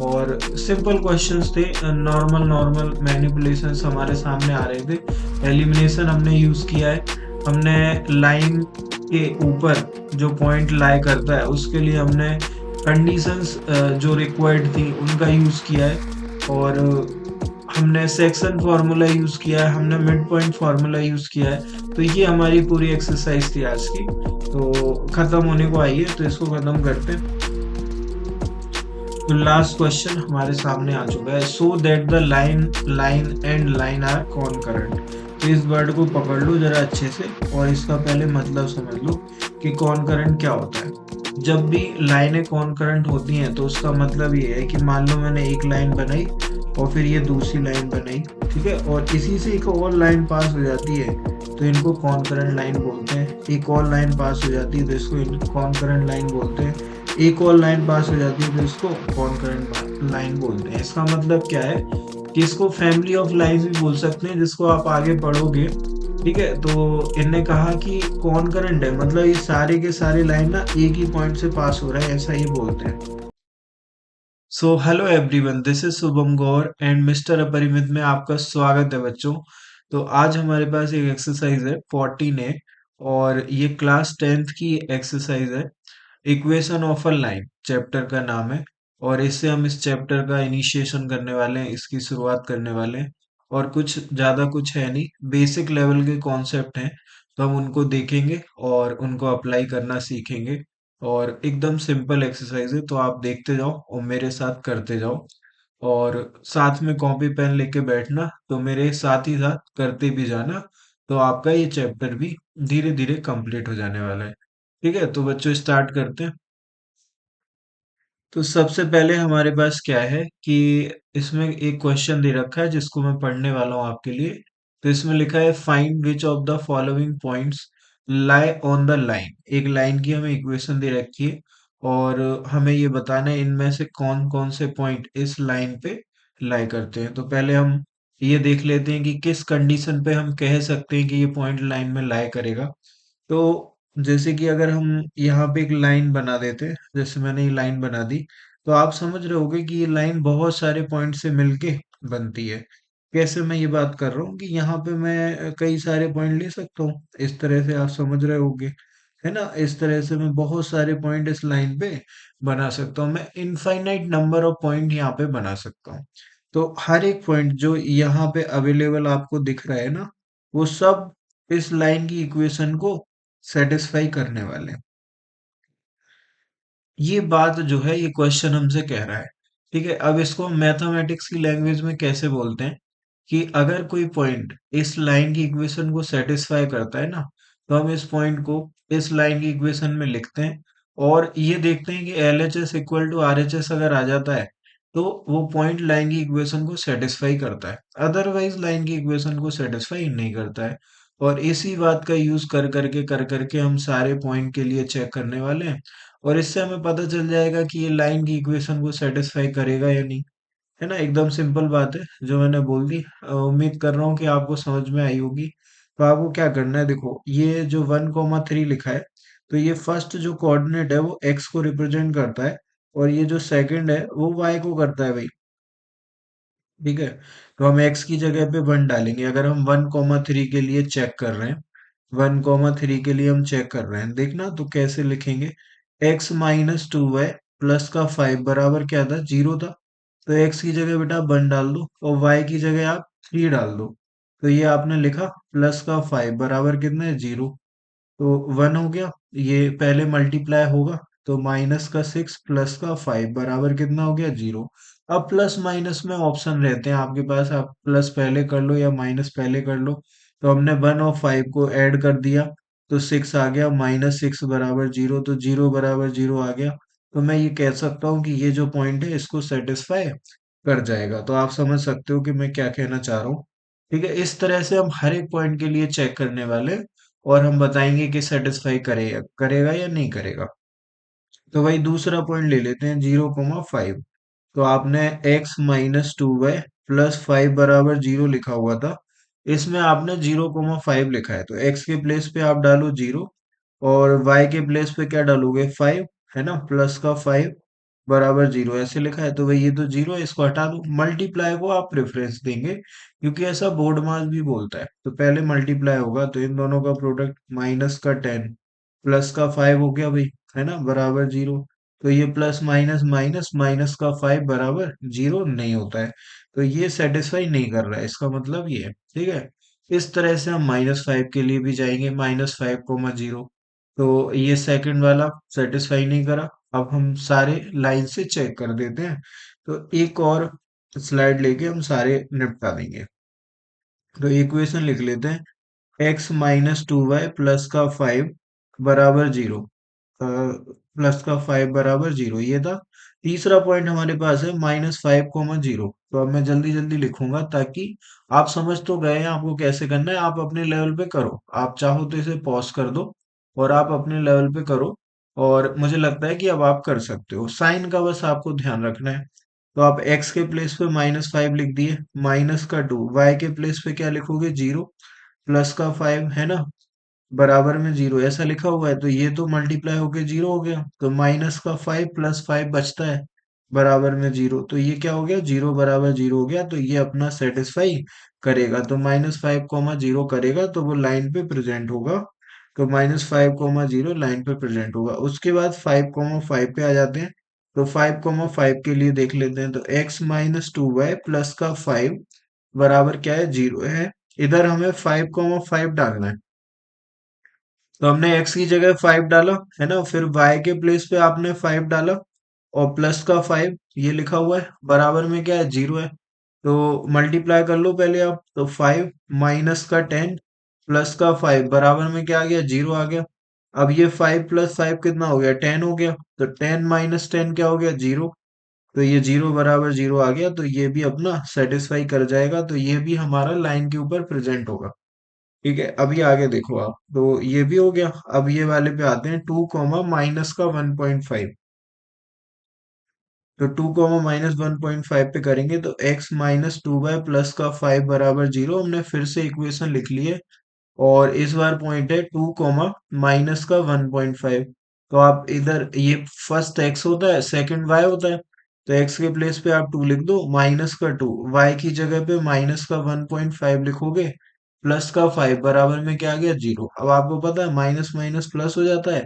और simple questions थे, normal normal manipulations हमारे सामने आ रहे थे। एलिमिनेशन हमने यूज किया है, हमने लाइन के ऊपर जो पॉइंट लाई करता है उसके लिए हमने कंडीशंस जो रिक्वायर्ड थी उनका यूज किया है। और हमने सेक्शन फार्मूला यूज किया है, हमने मिड पॉइंट फार्मूला यूज किया है। तो ये हमारी पूरी एक्सरसाइज थी आज की। तो खत्म होने को आई है, तो इसको खत्म करते हैं। तो लास्ट क्वेश्चन हमारे सामने आ चुका है, so that the line line and line are concurrent. तो इस वर्ड को पकड़ लो जरा अच्छे से और इसका पहले मतलब समझ लो कि कॉनकरेंट क्या होता है। जब भी लाइनें कॉनकरेंट होती हैं तो उसका मतलब ये है कि मान लो मैंने एक लाइन बनाई और फिर ये दूसरी लाइन बनाई, ठीक है, और इसी से एक और लाइन पास हो जाती है तो इनको कॉनकरेंट लाइन बोलते हैं। एक और लाइन पास हो जाती है तो इसको कॉनकरेंट लाइन बोलते हैं। एक और लाइन पास हो जाती है तो इसको कॉनकरेंट लाइन बोलते हैं। इसका मतलब क्या है कि इसको फैमिली ऑफ लाइंस भी बोल सकते हैं, जिसको आप आगे पढ़ोगे, ठीक है। तो इनने कहा कि कॉनकरेंट है, मतलब ये सारे के सारे लाइन ना एक ही पॉइंट से पास हो रहा है, ऐसा ही बोलते हैं। So hello everyone, this is Shubham Gaur and mister अपरिमित में आपका स्वागत है बच्चों। तो आज हमारे पास एक एक्सरसाइज है 14A और ये क्लास 10th की एक्सरसाइज है। Equation of a line chapter का नाम है और इससे हम इस चैप्टर का इनिशिएशन करने वाले हैं, इसकी शुरुआत करने वाले हैं। और कुछ ज्यादा कुछ है नहीं, बेसिक लेवल के कॉन्सेप्ट हैं, तो हम उनको देखेंगे और उनको अप्लाई करना सीखेंगे। और एकदम सिंपल एक्सरसाइज है, तो आप देखते जाओ और मेरे साथ करते जाओ। और साथ में कॉपी पेन लेके बैठना, तो मेरे साथ ही साथ करते भी जाना। तो आपका ये चैप्टर भी धीरे धीरे कंप्लीट हो जाने वाला है। ठीक है, तो बच्चों स्टार्ट करते हैं। तो सबसे पहले हमारे पास क्या है कि इसमें एक क्वेश्चन दे रखा है जिसको मैं पढ़ने वाला हूँ आपके लिए। तो इसमें लिखा है find which of the following points lie on the line. एक लाइन की हमें इक्वेशन दे रखी है और हमें ये बताना है इनमें से कौन कौन से पॉइंट इस लाइन पे लाई करते हैं। तो पहले हम ये देख लेते हैं कि किस कंडीशन पे हम कह सकते हैं कि ये पॉइंट लाइन में लाई करेगा। तो जैसे कि अगर हम यहाँ पे एक लाइन बना देते हैं, जैसे मैंने ये लाइन बना दी, तो आप समझ रहे होगे कि ये लाइन बहुत सारे पॉइंट से मिलके बनती है। कैसे मैं ये बात कर रहा हूँ कि यहाँ पे मैं कई सारे पॉइंट ले सकता हूँ, इस तरह से आप समझ रहे होगे, है ना। इस तरह से मैं बहुत सारे पॉइंट इस लाइन पे बना सकता हूँ, मैं इनफाइनाइट नंबर ऑफ पॉइंट यहाँ पे बना सकता हूँ। तो हर एक पॉइंट जो यहाँ पे अवेलेबल आपको दिख रहा है ना, वो सब इस लाइन की इक्वेशन को सेटिस्फाई करने वाले हैं। ये बात जो है ये क्वेश्चन हमसे कह रहा है, ठीक है। अब इसको हम मैथमेटिक्स की लैंग्वेज में कैसे बोलते हैं कि अगर कोई पॉइंट इस लाइन की इक्वेशन को सेटिस्फाई करता है ना, तो हम इस पॉइंट को इस लाइन की इक्वेशन में लिखते हैं और ये देखते हैं कि L H S equal to R H S अगर आ जाता है तो वो पॉइंट लाइन की इक्वेशन को सेटिस्फाई करता है, अदरवाइज लाइन की इक्वेशन को सेटिस्फाई नहीं करता है। और इसी बात का यूज कर करके हम सारे पॉइंट के लिए चेक करने वाले हैं और इससे हमें पता चल जाएगा कि ये लाइन की इक्वेशन को सेटिस्फाई करेगा या नहीं, है ना। एकदम सिंपल बात है जो मैंने बोल दी। उम्मीद कर रहा हूँ कि आपको समझ में आई होगी। तो आपको क्या करना है, देखो ये जो 1,3 लिखा है, तो ये फर्स्ट जो कोऑर्डिनेट है वो एक्स को रिप्रेजेंट करता है और ये जो सेकंड है वो वाई को करता है भाई, ठीक है। तो हम एक्स की जगह पे 1 डालेंगे। अगर हम 1,3 के लिए चेक कर रहे हैं, 1,3 के लिए हम चेक कर रहे हैं, देखना तो कैसे लिखेंगे। एक्स माइनस 2 y प्लस का 5 बराबर क्या था, 0 था। तो एक्स की जगह बेटा 1 डाल दो और वाई की जगह आप 3 डाल दो। तो ये आपने लिखा प्लस का 5 बराबर कितना है, 0। तो 1 हो गया, ये पहले मल्टीप्लाई होगा, तो माइनस का 6 प्लस का 5 बराबर कितना हो गया, 0। अब प्लस माइनस में ऑप्शन रहते हैं आपके पास, आप प्लस पहले कर लो या माइनस पहले कर लो। तो हमने 1 और 5 को ऐड कर दिया, तो 6 आ गया, -6 बराबर 0, तो 0 बराबर 0 आ गया। तो मैं ये कह सकता हूँ कि ये जो पॉइंट है इसको सेटिस्फाई कर जाएगा। तो आप समझ सकते हो कि मैं क्या कहना चाह रहा हूँ, ठीक है। इस तरह से हम हर एक पॉइंट के लिए चेक करने वाले हैं और हम बताएंगे कि सेटिस्फाई करेगा करेगा या नहीं करेगा। तो वही दूसरा पॉइंट ले लेते हैं, 0,5। तो आपने x माइनस 2 y प्लस 5 बराबर 0 लिखा हुआ था, इसमें आपने 0,5 लिखा है, तो x के प्लेस पे आप डालो 0 और y के प्लेस पे क्या डालोगे, 5, है ना, प्लस का 5। बराबर जीरो ऐसे लिखा है, तो भाई ये तो जीरो है, इसको हटा दो। मल्टीप्लाई को आप प्रेफरेंस देंगे क्योंकि ऐसा बोर्ड मास भी बोलता है, तो पहले मल्टीप्लाई होगा, तो इन दोनों का प्रोडक्ट माइनस का 10 प्लस का 5 हो गया भाई, है ना, बराबर जीरो। तो ये प्लस माइनस माइनस माइनस का 5 बराबर जीरो नहीं होता है, तो ये सेटिस्फाई नहीं कर रहा है, इसका मतलब ये है। ठीक है, इस तरह से हम -5 के लिए भी जाएंगे, -5, 0। तो ये सेकंड वाला सेटिस्फाई नहीं करा। अब हम सारे लाइन से चेक कर देते हैं, तो एक और स्लाइड लेके हम सारे निपटा देंगे। तो इक्वेशन लिख लेते हैं, x-2y प्लस का 5 बराबर जीरो, प्लस का 5 बराबर जीरो, ये था। तीसरा पॉइंट हमारे पास है -5, 0। तो अब मैं जल्दी जल्दी लिखूंगा ताकि आप समझ तो गए हैं आपको कैसे करना है, आप अपने लेवल पे करो। आप चाहो तो इसे पॉज कर दो और आप अपने लेवल पे करो, और मुझे लगता है कि अब आप कर सकते हो। साइन का बस आपको ध्यान रखना है। तो आप x के प्लेस पे -5 लिख दिए, माइनस का 2, y के प्लेस पे क्या लिखोगे, जीरो, प्लस का 5, है ना, बराबर में जीरो ऐसा लिखा हुआ है, तो ये तो मल्टीप्लाई होके जीरो हो गया, तो माइनस का 5 प्लस 5 बचता है, बराबर में जीरो, तो ये क्या हो गया, जीरो बराबर जीरो हो गया, तो ये अपना सेटिस्फाई करेगा। तो -5, 0 करेगा, तो वो लाइन पे प्रेजेंट होगा। तो -5, 0 लाइन पे प्रेजेंट होगा। उसके बाद 5, 5 पे आ जाते हैं। तो 5, 5 के लिए देख लेते हैं, तो x-2y प्लस का 5 बराबर क्या है, जीरो है। इधर हमें 5, 5 डालना है, तो हमने x की जगह 5 डाला, है ना, फिर y के प्लेस पे आपने 5 डाला, और प्लस का 5 ये लिखा हुआ है, बराबर में क्या है, जीरो है। तो मल्टीप्लाई कर लो पहले आप, तो 5 माइनस का 10 प्लस का 5 बराबर में क्या आ गया, जीरो आ गया। अब ये 5 प्लस 5 कितना हो गया, 10 हो गया, तो 10 माइनस 10 क्या हो गया, जीरो। तो ये जीरो बराबर जीरो आ गया, तो ये भी अपना सेटिस्फाई कर जाएगा, तो ये भी हमारा लाइन के ऊपर प्रेजेंट होगा। ठीक है, अभी आगे देखो आप, तो ये भी हो गया। अब ये वाले पे आते हैं, 2, माइनस का 1.5। तो 2, माइनस 1.5 पे करेंगे, तो x-2y प्लस का 5 बराबर जीरो, हमने फिर से इक्वेशन लिख ली है। और इस बार पॉइंट है 2, माइनस का 1.5। तो आप इधर ये फर्स्ट x होता है, सेकंड y होता है, तो x के प्लेस पे आप 2 लिख दो, -2, y की जगह पे -1.5 लिखोगे, प्लस का 5 बराबर में क्या आ गया, जीरो। अब आपको पता है माइनस माइनस प्लस हो जाता है,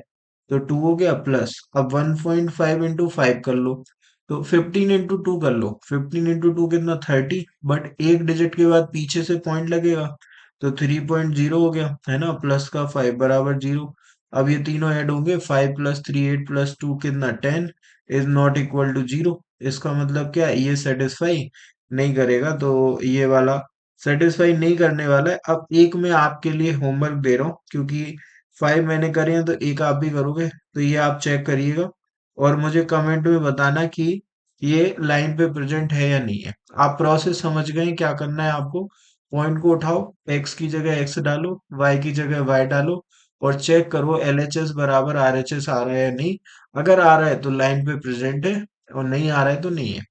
तो 2 हो गया प्लस। अब 1.5 इंटू 5 कर लो, तो 15 इंटू 2 कर लो, 15 इंटू 2 कितना, 30, बट एक डिजिट के बाद पीछे से पॉइंट लगेगा, तो 3.0 हो गया, है ना, प्लस का 5 बराबर जीरो। अब ये तीनों ऐड होंगे, 5 + 3 8 + 2 कितना, 10, is not equal to zero. इसका मतलब क्या है, ये सेटिस्फाई नहीं करेगा, तो ये वाला सेटिस्फाई नहीं करने वाला है। अब एक मैं आपके लिए होमवर्क दे रहा हूँ, क्योंकि 5 मैंने करे हैं, तो एक आप भी करोगे, तो ये आप चेक करिएगा और मुझे कमेंट में बताना कि ये लाइन पे प्रेजेंट है या नहीं है। आप प्रोसेस समझ गए हैं क्या करना है आपको। पॉइंट को उठाओ, x की जगह x डालो, y की जगह y डालो, और चेक करो LHS बराबर RHS आ रहा है या नहीं। अगर आ रहा है तो लाइन पे प्रेजेंट है, और नहीं आ रहा है तो नहीं है।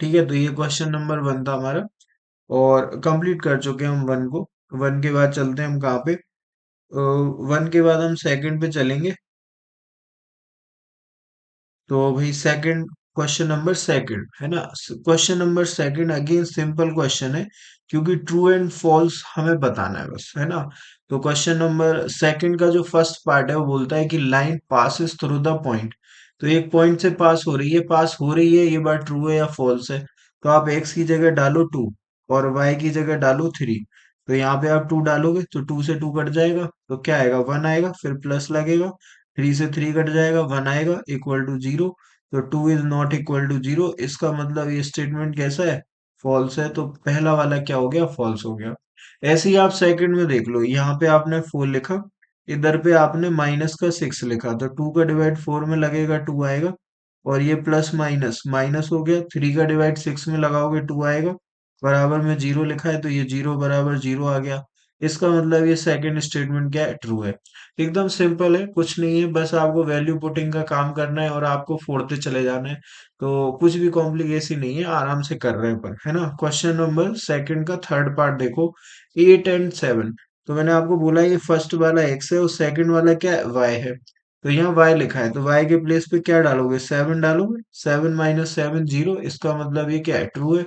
ठीक है, तो ये क्वेश्चन नंबर 1 था हमारा, और कंप्लीट कर चुके हैं हम 1 को। 1 के बाद चलते हैं हम कहाँ पे, 1 के बाद हम सेकंड पे चलेंगे। तो भाई सेकंड, क्वेश्चन नंबर सेकंड है ना, question number second again simple question है, क्योंकि ट्रू एंड फॉल्स हमें बताना है बस, है ना। तो क्वेश्चन नंबर सेकंड का जो फर्स्ट पार्ट है वो बोलता है कि line passes through the point. तो एक पॉइंट से पास हो रही है, ये बात ट्रू है या फॉल्स है। तो आप एक्स की जगह डालो 2, और वाई की जगह डालो 3। तो यहाँ पे आप 2 डालोगे, तो 2 से 2 कट जाएगा, तो क्या आएगा, 1 आएगा, फिर प्लस लगेगा, 3 से 3 कट जाएगा, 1 आएगा, इक्वल टू जीरो। तो 2 is not equal to zero, इसका मतलब ये स्टेटमेंट कैसा है, फॉल्स है। तो पहला वाला क्या हो गया, फॉल्स हो गया। ऐसे ही आप सेकंड में देख लो, यहाँ पे आपने 4 लिखा, इधर पे आपने माइनस का 6 लिखा, तो 2 का डिवाइड 4 में लगेगा, 2 आएगा, और ये प्लस माइनस माइनस हो गया, 3 का डिवाइड 6 में लगाओगे, 2 आएगा, बराबर में जीरो लिखा है, तो ये जीरो बराबर जीरो आ गया। इसका मतलब ये सेकंड स्टेटमेंट क्या है, ट्रू है। एकदम सिंपल है, कुछ नहीं है, बस आपको वैल्यू पुटिंग का काम करना है और आपको फोड़ते चले जाना है। तो कुछ भी कॉम्प्लिकेशन नहीं है, आराम से कर रहे हैं पर, है ना। क्वेश्चन नंबर सेकंड का थर्ड पार्ट देखो, 8 एंड 7। तो मैंने आपको बोला ये फर्स्ट वाला एक्स है और सेकंड वाला क्या है, वाई है। तो यहाँ y लिखा है, तो y के प्लेस पे क्या डालोगे, 7 डालोगे। 7 माइनस 7 जीरो, इसका मतलब ये क्या है, ट्रू है।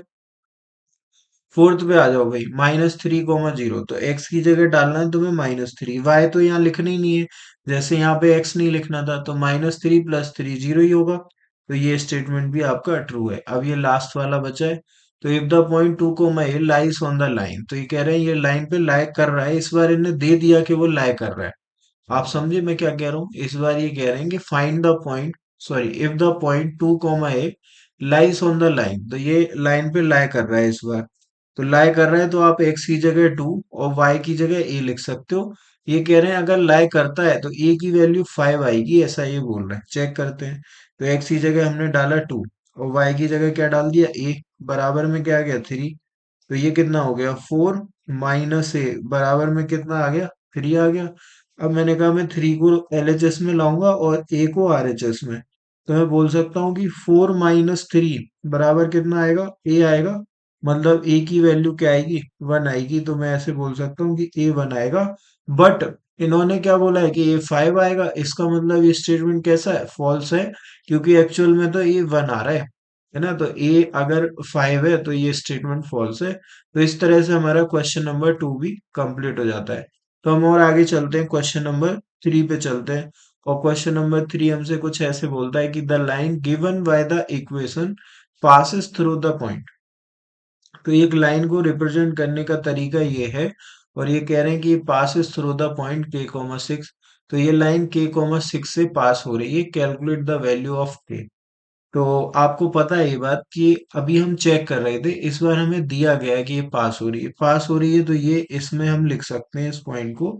फोर्थ पे आ जाओ भाई, -3, 0, तो x की जगह डालना है तुम्हें -3, y तो यहाँ लिखना ही नहीं है, जैसे यहाँ पे x नहीं लिखना था, तो -3 + 3 जीरो ही होगा। तो ये स्टेटमेंट भी आपका ट्रू है। अब ये लास्ट वाला बचा है, तो if the point 2 A lies on the line, तो ये कह रहे हैं ये लाइन पे लाई कर रहा है, इस बार इन्हें दे दिया कि वो लाई कर रहा है। आप समझे मैं क्या कह रहा हूँ, इस बार ये कह रहे हैं कि find the point, sorry, if the point 2 A lies on the line, तो ये लाइन पे लाई कर रहा है इस बार। तो लाई कर रहा है, तो आप x की जगह 2 और y की जगह a लिख सकते हो। ये कह रहे हैं अगर लाई करता है तो a की वैल्यू 5 आएगी, ऐसा ये बोल रहे हैं। चेक करते हैं। तो x की जगह हमने डाला 2 और y की जगह क्या डाल दिया, a, बराबर में क्या आ गया, 3। तो ये कितना हो गया, 4 माइनस ए, बराबर में कितना आ गया, 3 आ गया। अब मैंने कहा मैं 3 को एलएचएस में लाऊंगा और ए को आरएचएस में, तो मैं बोल सकता हूँ कि 4 - 3 बराबर कितना आएगा, ए आएगा। मतलब ए की वैल्यू क्या आएगी, 1 आएगी। तो मैं ऐसे बोल सकता हूँ कि ए 1 आएगा। बट इन्होंने क्या बोला है कि ए 5 आएगा, इसका मतलब ये स्टेटमेंट कैसा है, फॉल्स है, क्योंकि एक्चुअल में तो ए 1 आ रहा है ना। तो ए अगर 5 है तो ये स्टेटमेंट फॉल्स है। तो इस तरह से हमारा क्वेश्चन नंबर 2 भी कंप्लीट हो जाता है। तो हम और आगे चलते हैं, क्वेश्चन नंबर 3 पे चलते हैं। और क्वेश्चन नंबर 3 हमसे कुछ ऐसे बोलता है कि the line given by the equation passes through the point. तो एक लाइन को रिप्रेजेंट करने का तरीका ये है, और ये कह रहे हैं कि passes through the point k,6। तो ये लाइन k,6 से पास हो रही है, calculate the value of k। तो आपको पता है ये बात कि अभी हम चेक कर रहे थे, इस बार हमें दिया गया है कि ये पास हो रही है, पास हो रही है, तो ये इसमें हम लिख सकते हैं इस पॉइंट को,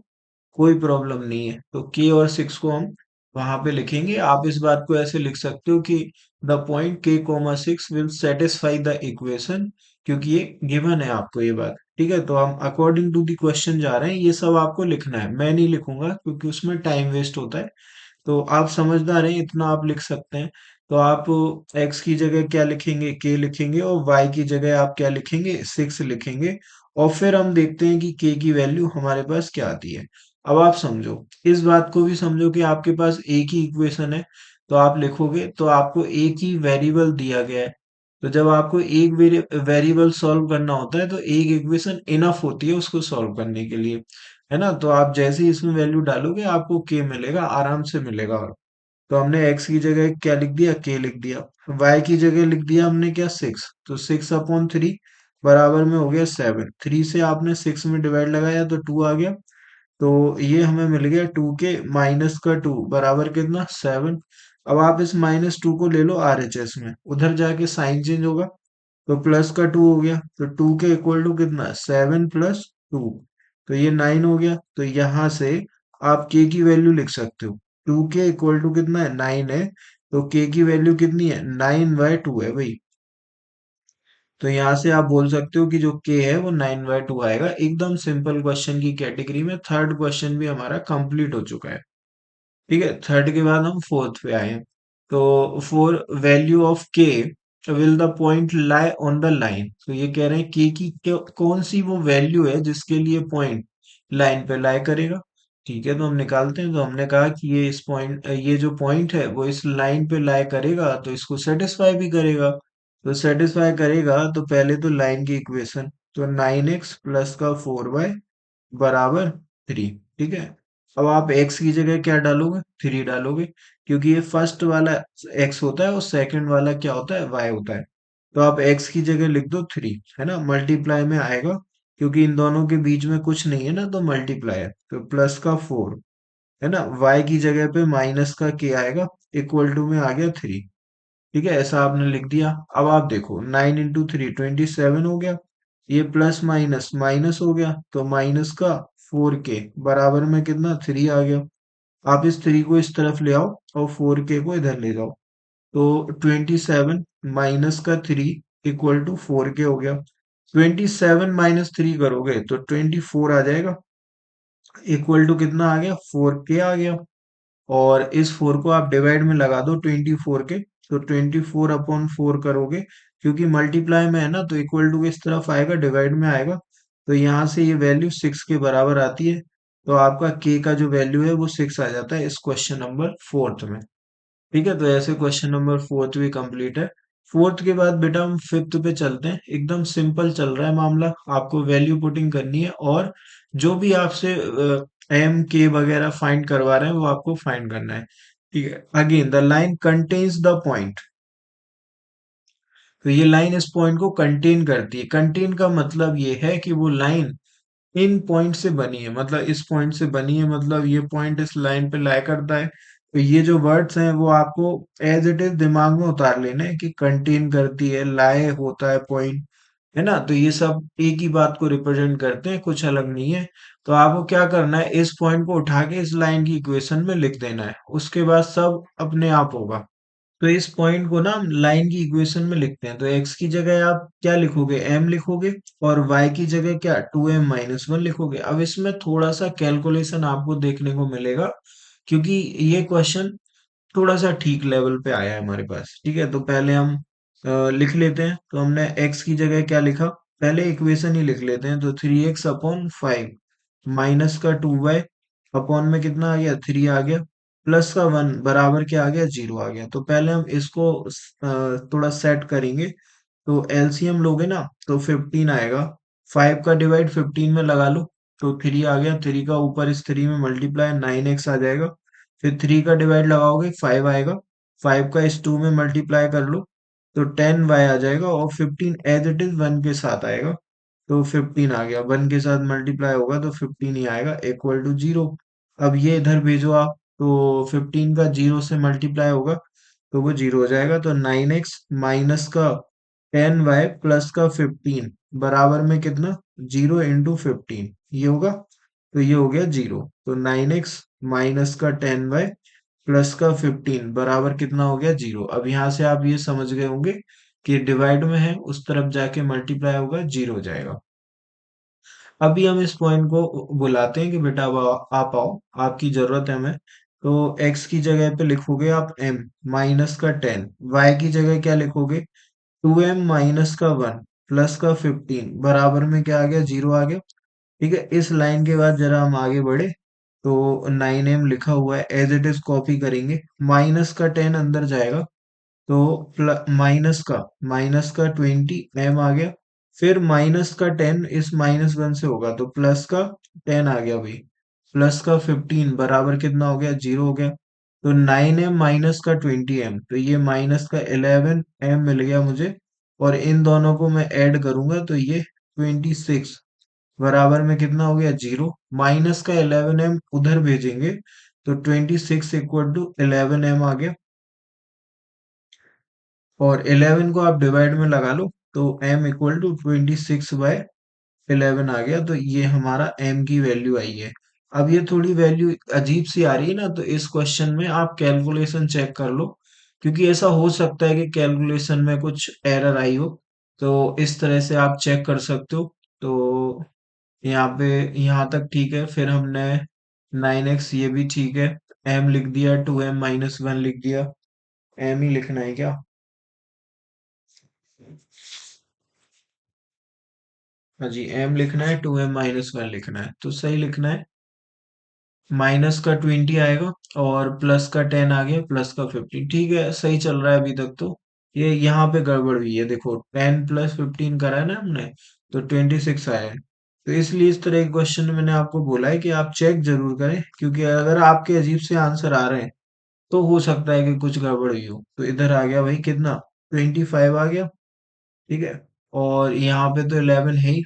कोई प्रॉब्लम नहीं है। तो के और 6 को हम वहां पे लिखेंगे। आप इस बात को ऐसे लिख सकते हो कि the point k,6 will satisfy the equation, क्योंकि ये गिवन है आपको ये बात। ठीक है, तो हम अकॉर्डिंग टू द क्वेश्चन जा रहे हैं, ये सब आपको लिखना है, मैं नहीं लिखूंगा क्योंकि उसमें टाइम वेस्ट होता है। तो आप समझदार हैं, इतना आप लिख सकते हैं। तो आप x की जगह क्या लिखेंगे, k लिखेंगे, और y की जगह आप क्या लिखेंगे, 6 लिखेंगे। और फिर हम देखते हैं कि k की वैल्यू हमारे पास क्या आती है। अब आप समझो, इस बात को भी समझो कि आपके पास एक ही इक्वेशन है, तो आप लिखोगे तो आपको एक ही वेरिएबल दिया गया है। तो जब आपको एक वेरिएबल सॉल्व करना होता है, तो एक इक्वेशन इनफ होती है उसको सॉल्व करने के लिए, है ना। तो आप जैसे ही इसमें वैल्यू डालोगे आपको के मिलेगा, आराम से मिलेगा। और तो हमने x की जगह क्या लिख दिया, k लिख दिया। y की जगह लिख दिया हमने क्या, 6। तो 6/3 बराबर में हो गया 7। 3 से आपने 6 में डिवाइड लगाया तो 2 आ गया। तो ये हमें मिल गया 2 के माइनस का 2 बराबर कितना, 7। अब आप इस -2 को ले लो आरएचएस में, उधर जाके साइन चेंज होगा, तो प्लस का 2 हो गया। तो 2 के इक्वल टू कितना, 7 + 2, तो ये 9 हो गया। तो यहां से आप के की वैल्यू लिख सकते हो, 2 के इक्वल टू कितना है, 9 है। तो के की वैल्यू कितनी है, 9/2 है भाई। तो यहाँ से आप बोल सकते हो कि जो के है वो 9/2 आएगा। एकदम सिंपल क्वेश्चन की कैटेगरी में थर्ड क्वेश्चन भी हमारा कंप्लीट हो चुका है। ठीक है, थर्ड के बाद हम फोर्थ पे आए हैं। तो फॉर वैल्यू ऑफ के will the point lie on the line, तो ये कह रहे हैं के की कौन सी वो वैल्यू है जिसके लिए पॉइंट लाइन पे लाई करेगा। ठीक है, तो हम निकालते हैं। तो हमने कहा कि ये इस पॉइंट, ये जो पॉइंट है वो इस लाइन पे लाई करेगा, तो इसको सेटिस्फाई भी करेगा। तो सेटिस्फाई करेगा तो पहले तो लाइन की इक्वेशन, तो 9x प्लस का 4y बराबर 3। ठीक है, अब आप x की जगह क्या डालोगे, 3 डालोगे, क्योंकि ये फर्स्ट वाला x होता है और सेकंड वाला क्या होता है, y होता है। तो आप x की जगह लिख दो 3, है ना, मल्टीप्लाई में आएगा, क्योंकि इन दोनों के बीच में कुछ नहीं है ना, तो मल्टीप्लाई है। तो प्लस का 4, है ना, y की जगह पे माइनस का k आएगा, इक्वल टू में आ गया 3। ठीक है, ऐसा आपने लिख दिया। अब आप देखो 9 × 3 27 हो गया, ये प्लस माइनस माइनस हो गया, तो माइनस का 4k बराबर में कितना, 3 आ गया। आप इस 3 को इस तरफ ले आओ और 4k को इधर ले जाओ, तो 27 माइनस का 3 इक्वल टू 4k हो गया। 27 - 3 करोगे तो 24 आ जाएगा, इक्वल टू कितना आ गया, 4k आ गया। और इस 4 को आप डिवाइड में लगा दो 24 के, तो 24/4 करोगे, क्योंकि मल्टीप्लाई में है ना, तो इक्वल टू किस तरफ आएगा, डिवाइड में आएगा। तो यहाँ से ये वैल्यू 6 के बराबर आती है। तो आपका के का जो वैल्यू है वो 6 आ जाता है इस क्वेश्चन नंबर फोर्थ में। ठीक है, तो ऐसे क्वेश्चन नंबर फोर्थ भी कंप्लीट है। फोर्थ के बाद बेटा हम फिफ्थ पे चलते हैं। एकदम सिंपल चल रहा है मामला, आपको वैल्यू पुटिंग करनी है और जो भी आपसे एम के वगैरह फाइंड करवा रहे हैं वो आपको फाइंड करना है। ठीक है, again the line contains the point. तो ये लाइन इस पॉइंट को कंटेन करती है। कंटेन का मतलब ये है कि वो लाइन इन पॉइंट से बनी है, मतलब इस पॉइंट से बनी है, मतलब ये पॉइंट इस लाइन पे लाई करता है। तो ये जो वर्ड्स हैं वो आपको एज इट इज दिमाग में उतार लेना है कि कंटेन करती है, लाए होता है पॉइंट, है ना। तो ये सब एक ही बात को रिप्रेजेंट करते हैं, कुछ अलग नहीं है। तो आपको क्या करना है, इस पॉइंट को उठा के इस लाइन की इक्वेशन में लिख देना है, उसके बाद सब अपने आप होगा। तो इस पॉइंट को ना हम लाइन की इक्वेशन में लिखते हैं। तो x की जगह आप क्या लिखोगे, m लिखोगे, और y की जगह क्या 2m-1 लिखोगे। अब इसमें थोड़ा सा कैलकुलेशन आपको देखने को मिलेगा, क्योंकि ये क्वेश्चन थोड़ा सा ठीक लेवल पे आया है हमारे पास। ठीक है, तो पहले हम लिख लेते हैं। तो हमने x की जगह क्या लिखा, पहले इक्वेशन ही लिख लेते हैं। तो 3x/5 माइनस का 2y अपॉन में कितना आ गया, 3 आ गया, प्लस का 1 बराबर क्या आ गया, 0 आ गया। तो पहले हम इसको थोड़ा सेट करेंगे। तो एलसीएम लोगे ना तो 15 आएगा। 5 का डिवाइड 15 में लगा लो, तो 3 आ गया। 3 का ऊपर इस 3 में मल्टीप्लाई 9x आ जाएगा। फिर 3 का डिवाइड लगाओगे 5 आएगा। 5 का इस 2 में मल्टीप्लाई कर लो, तो 10y आ जाएगा। और 15 एज इट इज 1 के साथ आएगा, तो 15 आ गया। 1 के साथ मल्टीप्लाई होगा तो 15 ही आएगा, इक्वल टू 0। अब ये इधर भेजो आप, तो 15 का 0 से मल्टीप्लाई होगा तो वो 0 हो जाएगा। तो 9x माइनस का 10y प्लस का 15 बराबर में कितना, 0 इंटू 15, ये होगा। तो ये हो गया 0। तो 9x माइनस का 10y प्लस का 15 बराबर कितना हो गया, 0। अब यहाँ से आप ये समझ गए होंगे कि डिवाइड में है, उस तरफ जाके मल्टीप्लाई होगा, 0 हो जाएगा। अभी हम इस पॉइंट को बुलाते हैं कि बेटा अब आप आओ, आपकी जरूरत है हमें। तो x की जगह पे लिखोगे आप m माइनस का 10, y की जगह क्या लिखोगे, 2m माइनस का 1 प्लस का 15 बराबर में क्या आ गया, 0 आ गया। ठीक है, इस लाइन के बाद जरा हम आगे बढ़े। तो 9m लिखा हुआ है, एज इट इज कॉपी करेंगे। माइनस का 10 अंदर जाएगा, तो माइनस का 20 m आ गया। फिर माइनस का 10 इस -1 से होगा, तो प्लस का 10 आ गया भाई। प्लस का 15 बराबर कितना हो गया, 0 हो गया। तो 9m माइनस का 20m, तो ये माइनस का 11m मिल गया मुझे। और इन दोनों को मैं ऐड करूंगा तो ये 26 बराबर में कितना हो गया, 0। माइनस का 11m उधर भेजेंगे तो 26 इक्वल टू 11m आ गया। और 11 को आप डिवाइड में लगा लो, तो m इक्वल टू 26/11 आ गया। तो ये हमारा m की वैल्यू आई है। अब ये थोड़ी वैल्यू अजीब सी आ रही है ना, तो इस क्वेश्चन में आप कैलकुलेशन चेक कर लो, क्योंकि ऐसा हो सकता है कि कैलकुलेशन में कुछ एरर आई हो। तो इस तरह से आप चेक कर सकते हो। तो यहाँ पे, यहाँ तक ठीक है। फिर हमने 9x, ये भी ठीक है। m लिख दिया, 2m-1 लिख दिया। m ही लिखना है क्या, हाँ जी, m लिखना है, 2m-1 लिखना है, तो सही लिखना है। माइनस का 20 आएगा और प्लस का 10 आ गया, प्लस का 15। ठीक है, सही चल रहा है अभी तक तो। ये यहाँ पे गड़बड़ हुई है, देखो 10 प्लस 15 करा है ना हमने, तो 26 आया है। तो इसलिए इस तरह के क्वेश्चन में मैंने आपको बोला है कि आप चेक जरूर करें, क्योंकि अगर आपके अजीब से आंसर आ रहे हैं तो हो सकता है कि कुछ गड़बड़ हुई हो। तो इधर आ गया भाई कितना, 25 आ गया। ठीक है, और यहाँ पे तो 11 है ही,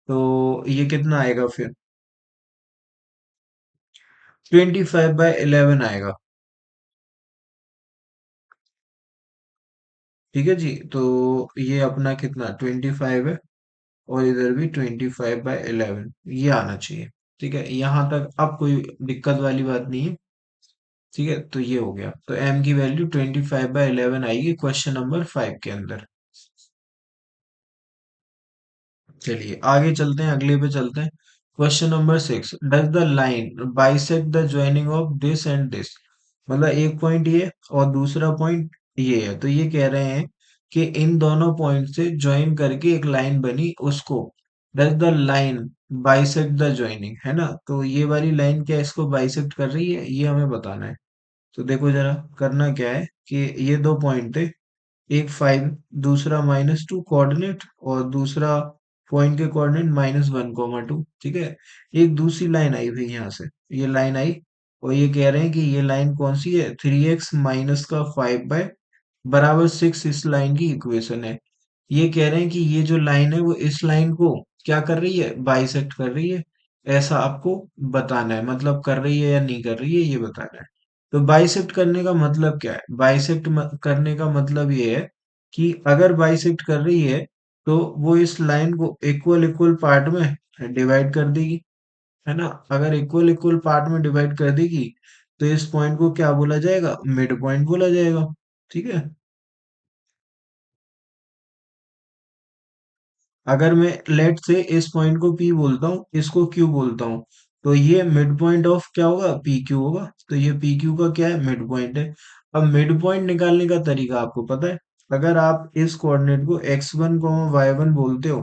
तो ये कितना आएगा फिर, 25/11 आएगा। ठीक है जी, तो ये अपना कितना 25 है, और इधर भी 25/11 ये आना चाहिए। ठीक है, यहाँ तक अब कोई दिक्कत वाली बात नहीं है। ठीक है, तो ये हो गया। तो m की वैल्यू 25/11 आएगी क्वेश्चन नंबर 5 के अंदर। चलिए आगे चलते हैं, अगले पे चलते हैं। Question number 6, does the line bisect the joining of this and this. मतलब एक पॉइंट ये और दूसरा पॉइंट ये है, तो ये कह रहे हैं कि इन दोनों पॉइंट से ज्वाइन करके एक लाइन बनी, उसको does the line bisect the joining, है ना? तो ये वाली लाइन क्या इसको बाइसेक्ट कर रही है, ये हमें बताना है। तो देखो जरा, करना क्या है कि ये दो पॉइंट थे, एक 5, दूसरा -2 कोऑर्डिनेट, और दूसरा पॉइंट के कोऑर्डिनेट -1, 2। ठीक है, एक दूसरी लाइन आई भाई यहाँ से, ये लाइन आई, और ये कह रहे हैं कि ये लाइन कौन सी है, 3x माइनस का 5 बाय बराबर 6, इस लाइन की इक्वेशन है। ये कह रहे हैं कि ये जो लाइन है वो इस लाइन को क्या कर रही है, बाइसेक्ट कर रही है। ऐसा आपको बताना है, मतलब कर रही है या नहीं कर रही है ये बताना है। तो बाइसेक्ट करने का मतलब क्या है, बाइसेक्ट करने का मतलब ये है कि अगर बाइसेक्ट कर रही है तो वो इस लाइन को इक्वल इक्वल पार्ट में डिवाइड कर देगी, है ना? अगर इक्वल इक्वल पार्ट में डिवाइड कर देगी तो इस पॉइंट को क्या बोला जाएगा, मिड पॉइंट बोला जाएगा। ठीक है, अगर मैं लेट से इस पॉइंट को P बोलता हूँ, इसको Q बोलता हूँ, तो ये मिड पॉइंट ऑफ क्या होगा, PQ होगा। तो ये PQ का क्या है, मिड पॉइंट है। अब मिड पॉइंट निकालने का तरीका आपको पता है, अगर आप इस कोऑर्डिनेट को x1 y1 बोलते हो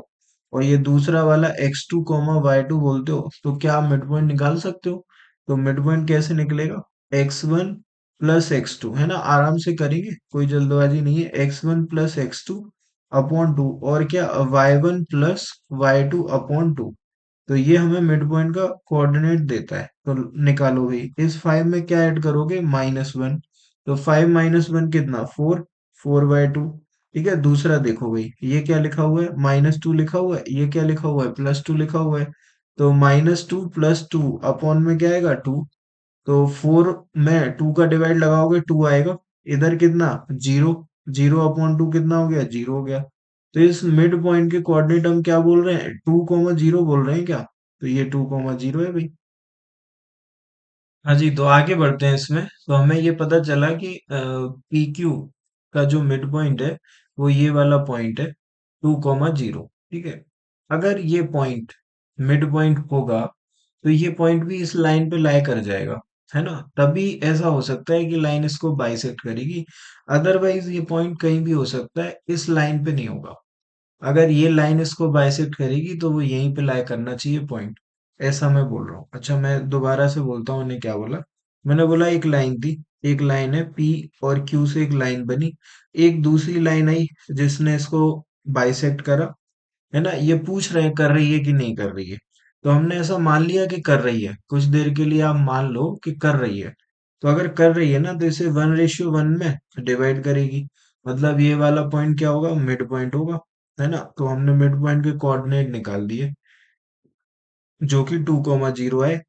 और ये दूसरा वाला x2 y2 बोलते हो, तो क्या आप मिड पॉइंट निकाल सकते हो? तो मिड पॉइंट कैसे निकलेगा, x1 प्लस x2, है ना? आराम से करेंगे, कोई जल्दबाजी नहीं है। x1 प्लस x2 अपॉन 2, और क्या, y1 प्लस y2 अपॉन 2। तो ये हमें मिड पॉइंट का कोऑर्डिनेट देता है। तो निकालो भाई, इस 5 में क्या ऐड करोगे, -1। तो 5 -1 कितना, 4, 4/2। ठीक है, दूसरा देखो भाई, ये क्या लिखा हुआ है, -2 लिखा हुआ है, ये क्या लिखा हुआ है, +2 लिखा हुआ है। तो -2 + 2 अपॉन में क्या आएगा, 2। तो 4 में 2 का डिवाइड लगाओगे 2 आएगा। इधर कितना, 0, 0/2 कितना हो गया, 0 हो गया। तो इस मिड पॉइंट के कोऑर्डिनेट हम क्या बोल रहे हैं, 2, 0 बोल रहे हैं क्या? तो ये 2, 0 है भाई। हाँ जी, तो आगे बढ़ते हैं इसमें। तो हमें ये पता चला कि PQ का जो मिड पॉइंट है वो ये वाला पॉइंट है, 2, 0। ठीक है, अगर ये पॉइंट मिड पॉइंट होगा तो ये पॉइंट भी इस लाइन पे लाई कर जाएगा, है ना? तभी ऐसा हो सकता है कि लाइन इसको बाइसेक्ट करेगी। अदरवाइज ये पॉइंट कहीं भी हो सकता है, इस लाइन पे नहीं होगा। अगर ये लाइन इसको बाइसेक्ट करेगी तो वो यहीं पे लाई करना चाहिए पॉइंट, ऐसा मैं बोल रहा हूँ। अच्छा, मैं दोबारा से बोलता हूँ, उन्हें क्या बोला। मैंने बोला एक लाइन थी, एक लाइन है P और Q से एक लाइन बनी, एक दूसरी लाइन आई जिसने इसको बाइसेक्ट करा, है ना? ये पूछ रहे हैं कर रही है कि नहीं कर रही है। तो हमने ऐसा मान लिया कि कर रही है, कुछ देर के लिए आप मान लो कि कर रही है। तो अगर कर रही है ना तो इसे 1:1 में डिवाइड करेगी, मतलब ये वाला पॉइंट क्या होगा, मिड पॉइंट होगा, है ना? तो हमने मिड पॉइंट के कोऑर्डिनेट निकाल दिए, जो कि 2, 0 है।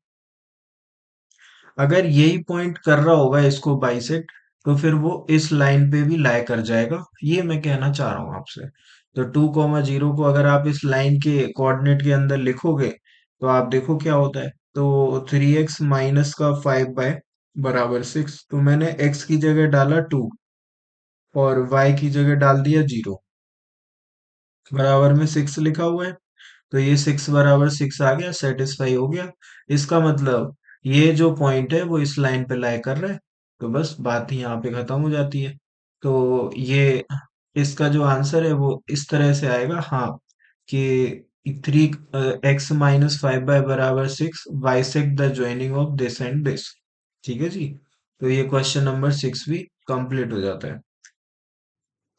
अगर यही पॉइंट कर रहा होगा इसको बाइसेक्ट, तो फिर वो इस लाइन पे भी लाई कर जाएगा, ये मैं कहना चाह रहा हूँ आपसे। तो 2, 0 को अगर आप इस लाइन के कोऑर्डिनेट के अंदर लिखोगे तो आप देखो क्या होता है। तो 3x माइनस का 5 बाय बराबर 6, तो मैंने x की जगह डाला 2 और y की जगह डाल दिया 0, बराबर में 6 लिखा हुआ है। तो ये 6 = 6 आ गया, सेटिस्फाई हो गया। इसका मतलब ये जो पॉइंट है वो इस लाइन पे लाई कर रहा है। तो बस बात ही यहाँ पे खत्म हो जाती है। तो ये इसका जो आंसर है वो इस तरह से आएगा, हाँ, कि 3x - 5 बाय बराबर 6 bisect the joining of this and this. ठीक है जी, तो ये क्वेश्चन नंबर 6 भी कंप्लीट हो जाता है।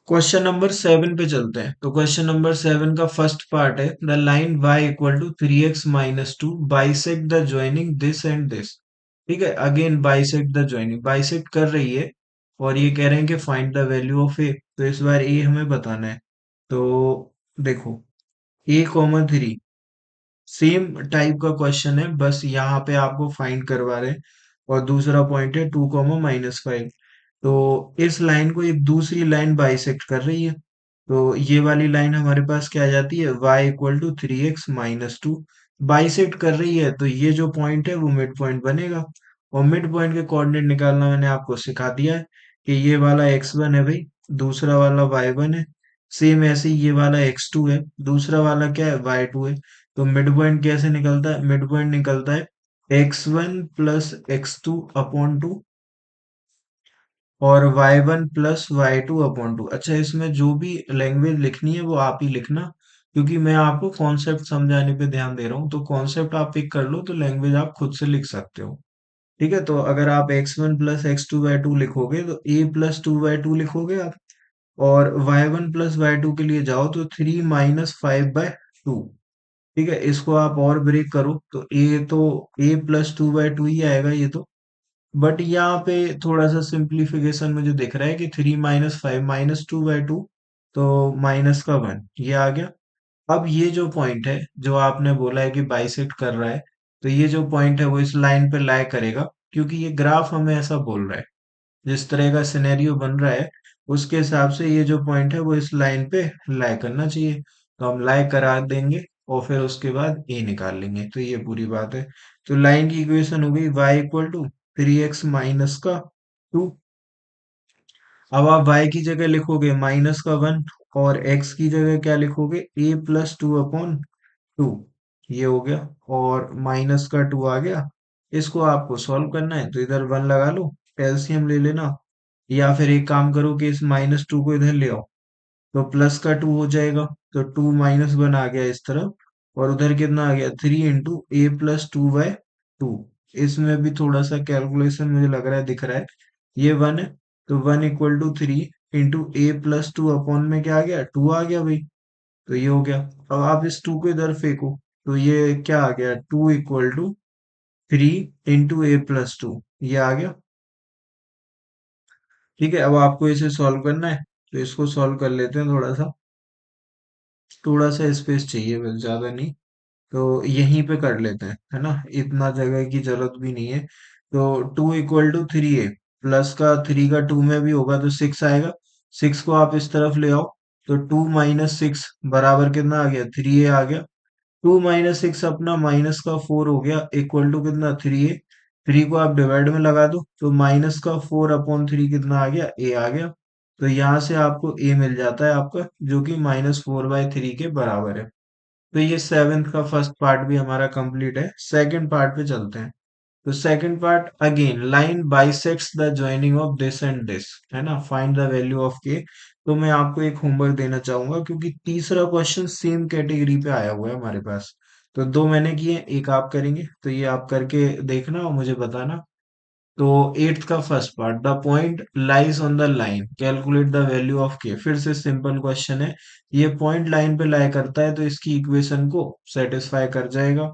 क्वेश्चन नंबर 7 पे चलते हैं। तो क्वेश्चन नंबर 7 का फर्स्ट पार्ट है, the line y = 3x - 2 bisect the joining this and this. ठीक है, again bisect the joining, bisect कर रही है और ये कह रहे हैं कि फाइंड द वैल्यू ऑफ ए। तो इस बार ए हमें बताना है। तो देखो, a, 3 सेम टाइप का क्वेश्चन है, बस यहाँ पे आपको फाइंड करवा रहे हैं। और दूसरा पॉइंट है 2, -5। तो इस लाइन को एक दूसरी लाइन बाइसेक्ट कर रही है। तो ये वाली लाइन हमारे पास क्या आ जाती है, y = 3x - 2 बाइसेक्ट कर रही है, तो ये जो पॉइंट है वो मिड पॉइंट बनेगा। और मिड पॉइंट के कोऑर्डिनेट निकालना मैंने आपको सिखा दिया है कि ये वाला x1 है भाई, दूसरा वाला y1 है, सेम ऐसे ही ये वाला x2 है, दूसरा वाला क्या है, y2 है। तो मिड पॉइंट कैसे निकलता है, मिड पॉइंट निकलता है x1 प्लस x2 अपॉन 2 और y1 प्लस y2 अपॉन 2। अच्छा, इसमें जो भी लैंग्वेज लिखनी है वो आप ही लिखना, क्योंकि मैं आपको कॉन्सेप्ट समझाने पे ध्यान दे रहा हूँ, तो कॉन्सेप्ट आप पिक कर लो तो लैंग्वेज आप खुद से लिख सकते हो। ठीक है, तो अगर आप x1 plus x to by to लिखोगे तो a plus two by to लिखोगे आप, और y1 प्लस वाई टू के लिए जाओ तो 3 - 5/2। ठीक है, इसको आप और ब्रेक करो तो a plus two by two ही आएगा ये तो। बट यहाँ पे थोड़ा सा सिंप्लीफिकेशन मुझे दिख रहा है कि 3 - 5 - 2/2, तो माइनस का 1 ये आ गया। अब ये जो पॉइंट है जो आपने बोला है कि बाइसेक्ट कर रहा है, तो ये जो पॉइंट है वो इस लाइन पे लाई करेगा, क्योंकि ये ग्राफ हमें ऐसा बोल रहा है, जिस तरह का सिनेरियो बन रहा है उसके हिसाब से ये जो पॉइंट है वो इस लाइन पे लाई करना चाहिए। तो हम लाई करा देंगे और फिर उसके बाद ए निकाल लेंगे, तो ये पूरी बात है। तो लाइन की इक्वेशन हो गई y इक्वल टू 3x - 2। अब आप y की जगह लिखोगे -1, और x की जगह क्या लिखोगे, a+2/2। ये हो गया, और माइनस का 2 आ गया। इसको आपको सॉल्व करना है तो इधर 1 लगा लो, एलसीएम ले लेना, या फिर एक काम करो कि इस -2 को इधर ले आओ, तो प्लस का 2 हो जाएगा। तो 2 - 1 आ गया इस तरफ, और उधर कितना आ गया, 3 × a+2/2। इसमें भी थोड़ा सा कैलकुलेशन मुझे लग रहा है दिख रहा है, ये 1 है, तो 1 इक्वल टू 3 × a+2 अपॉन में क्या आ गया, 2 आ गया भाई। तो ये हो गया। अब आप इस 2 को इधर फेंको, तो ये क्या आ गया, 2 इक्वल टू 3 × a+2, ये आ गया। ठीक है, अब आपको इसे सॉल्व करना है, तो इसको सॉल्व कर लेते हैं। थोड़ा सा स्पेस चाहिए, बस ज्यादा नहीं। तो यहीं पे कर लेते हैं, है ना, इतना जगह की जरूरत भी नहीं है। तो 2 = 3a, प्लस का 3 का 2 में भी होगा तो 6 आएगा। 6 को आप इस तरफ ले आओ, तो 2 - 6 बराबर कितना आ गया, 3a आ गया। 2 - 6 अपना -4 हो गया, इक्वल टू कितना, 3a। 3 को आप डिवाइड में लगा दो, तो -4/3 कितना आ गया, a आ गया। तो यहाँ से आपको a मिल जाता है आपका, जो कि -4/3 के बराबर है। तो ये सेवेंथ का फर्स्ट पार्ट भी हमारा कंप्लीट है। सेकंड पार्ट पे चलते हैं। तो second part, again line bisects the joining of this and this, है ना, find the value of K. तो मैं आपको एक होमवर्क देना चाहूंगा, क्योंकि तीसरा क्वेश्चन सेम कैटेगरी पे आया हुआ है हमारे पास। तो दो मैंने किए, एक आप करेंगे, तो ये आप करके देखना और मुझे बताना। तो एट्थ का first part, the point lies on the line, calculate the value of के। फिर से सिंपल क्वेश्चन है, ये पॉइंट लाइन पे लाई करता है तो इसकी इक्वेशन को सेटिस्फाई कर जाएगा।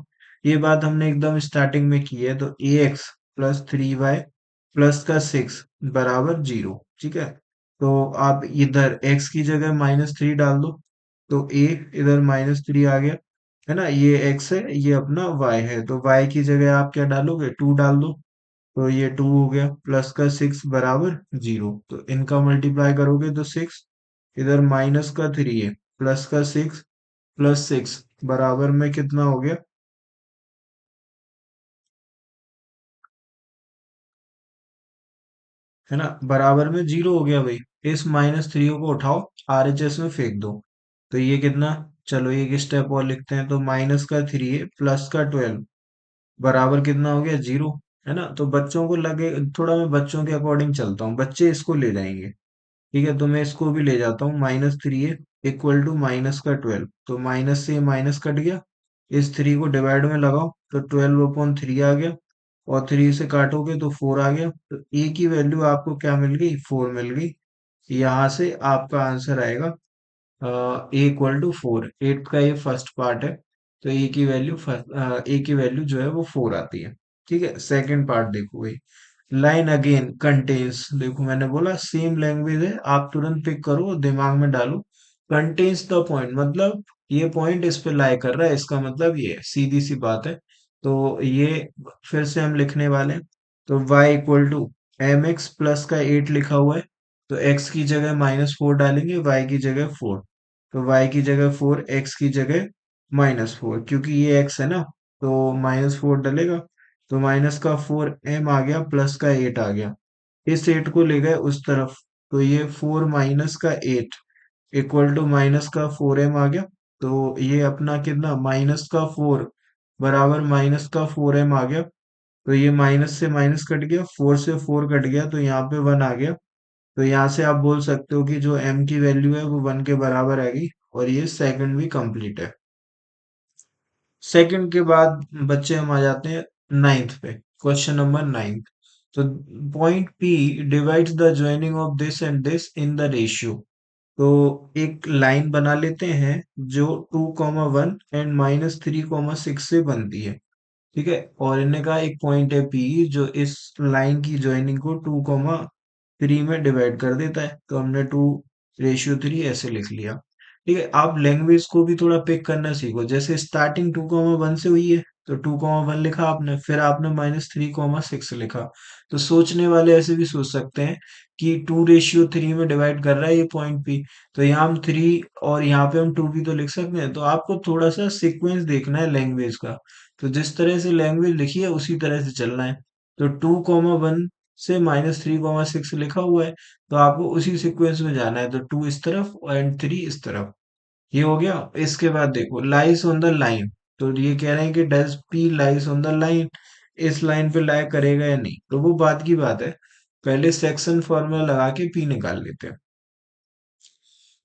ये बात हमने एकदम स्टार्टिंग में की है, तो ए एक्स प्लस 3y प्लस का 6 बराबर 0। ठीक है, तो आप इधर x की जगह -3 डाल दो, तो a इधर -3 आ गया, है ना, ये x है, ये अपना y है, तो y की जगह आप क्या डालोगे, 2 डाल दो, तो ये 2 हो गया, प्लस का 6 बराबर 0। तो इनका मल्टीप्लाई करोगे तो 6, इधर माइनस का 3 है, प्लस का 6 प्लस 6 बराबर में कितना हो गया, है ना, बराबर में 0 हो गया भाई। इस -3 को उठाओ, आरएचएस में फेंक दो, तो ये कितना, चलो एक स्टेप और लिखते हैं, तो माइनस का 3 है प्लस का 12 बराबर कितना हो गया, 0। है ना, तो बच्चों को लगे, थोड़ा मैं बच्चों के अकॉर्डिंग चलता हूँ, बच्चे इसको ले जाएंगे। ठीक है, तो मैं इसको भी ले जाता हूँ, -3 है इक्वल टू माइनस का 12, तो माइनस से माइनस कट गया, इस 3 को डिवाइड में लगाओ, तो 12/3 आ गया, और 3 से काटोगे तो 4 आ गया। तो ए की वैल्यू आपको क्या मिल गई, 4 मिल गई। यहाँ से आपका आंसर आएगा A = 4। एट का ये फर्स्ट पार्ट है, तो ए की वैल्यू जो है वो 4 आती है। ठीक है, सेकंड पार्ट देखो भाई, लाइन अगेन कंटेन्स, देखो मैंने बोला सेम लैंग्वेज है, आप तुरंत पिक करो, दिमाग में डालो। कंटेन्स द पॉइंट मतलब ये पॉइंट इस पे लाई कर रहा है, इसका मतलब ये है, सीधी सी बात है। तो ये फिर से हम लिखने वाले हैं, तो y = mx प्लस का 8 लिखा हुआ है, तो x की जगह -4 डालेंगे, y की जगह 4, तो y की जगह 4, x की जगह -4, क्योंकि ये x है ना, तो -4 डलेगा, तो माइनस का 4m आ गया, प्लस का 8 आ गया, इस 8 को ले गए उस तरफ, तो ये 4 माइनस का 8 इक्वल टू -4m आ गया। तो ये अपना कितना, -4 बराबर -4m आ गया, तो ये माइनस से माइनस कट गया, 4 से 4 कट गया, तो यहाँ पे 1 आ गया। तो यहाँ से आप बोल सकते हो कि जो m की वैल्यू है वो 1 के बराबर आएगी, और ये सेकंड भी कंप्लीट है। सेकंड के बाद बच्चे हम आ जाते हैं नाइन्थ पे। Question number ninth. तो point P divides the joining of this and this in the ratio. तो एक लाइन बना लेते हैं जो 2,1 एंड -3,6 से बनती है। ठीक है, और इन्हें कहा एक पॉइंट है पी जो इस लाइन की ज्वाइनिंग को 2,3 में डिवाइड कर देता है। तो हमने 2:3 ऐसे लिख लिया। ठीक है, आप लैंग्वेज को भी थोड़ा पिक करना सीखो। जैसे स्टार्टिंग 2,1 से हुई है तो 2,1 लिखा आपने, फिर आपने -3,6 लिखा। तो सोचने वाले ऐसे भी सोच सकते हैं कि 2:3 में डिवाइड कर रहा है ये पॉइंट पी, तो यहाँ हम 3 और यहाँ पे हम 2 भी तो लिख सकते हैं। तो आपको थोड़ा सा सीक्वेंस देखना है लैंग्वेज का। तो जिस तरह से लैंग्वेज लिखी है उसी तरह से चलना है। तो 2,1 से -3,6 लिखा हुआ है, तो आपको उसी सीक्वेंस में जाना है। तो 2 इस तरफ एंड 3 इस तरफ। ये हो गया। इसके बाद देखो लाइस ऑन द लाइन। तो ये कह रहे हैं कि does P lies on the line, इस लाइन पे लाई करेगा या नहीं। तो वो बात की बात है, पहले सेक्शन फॉर्मूला लगा के पी निकाल लेते हैं।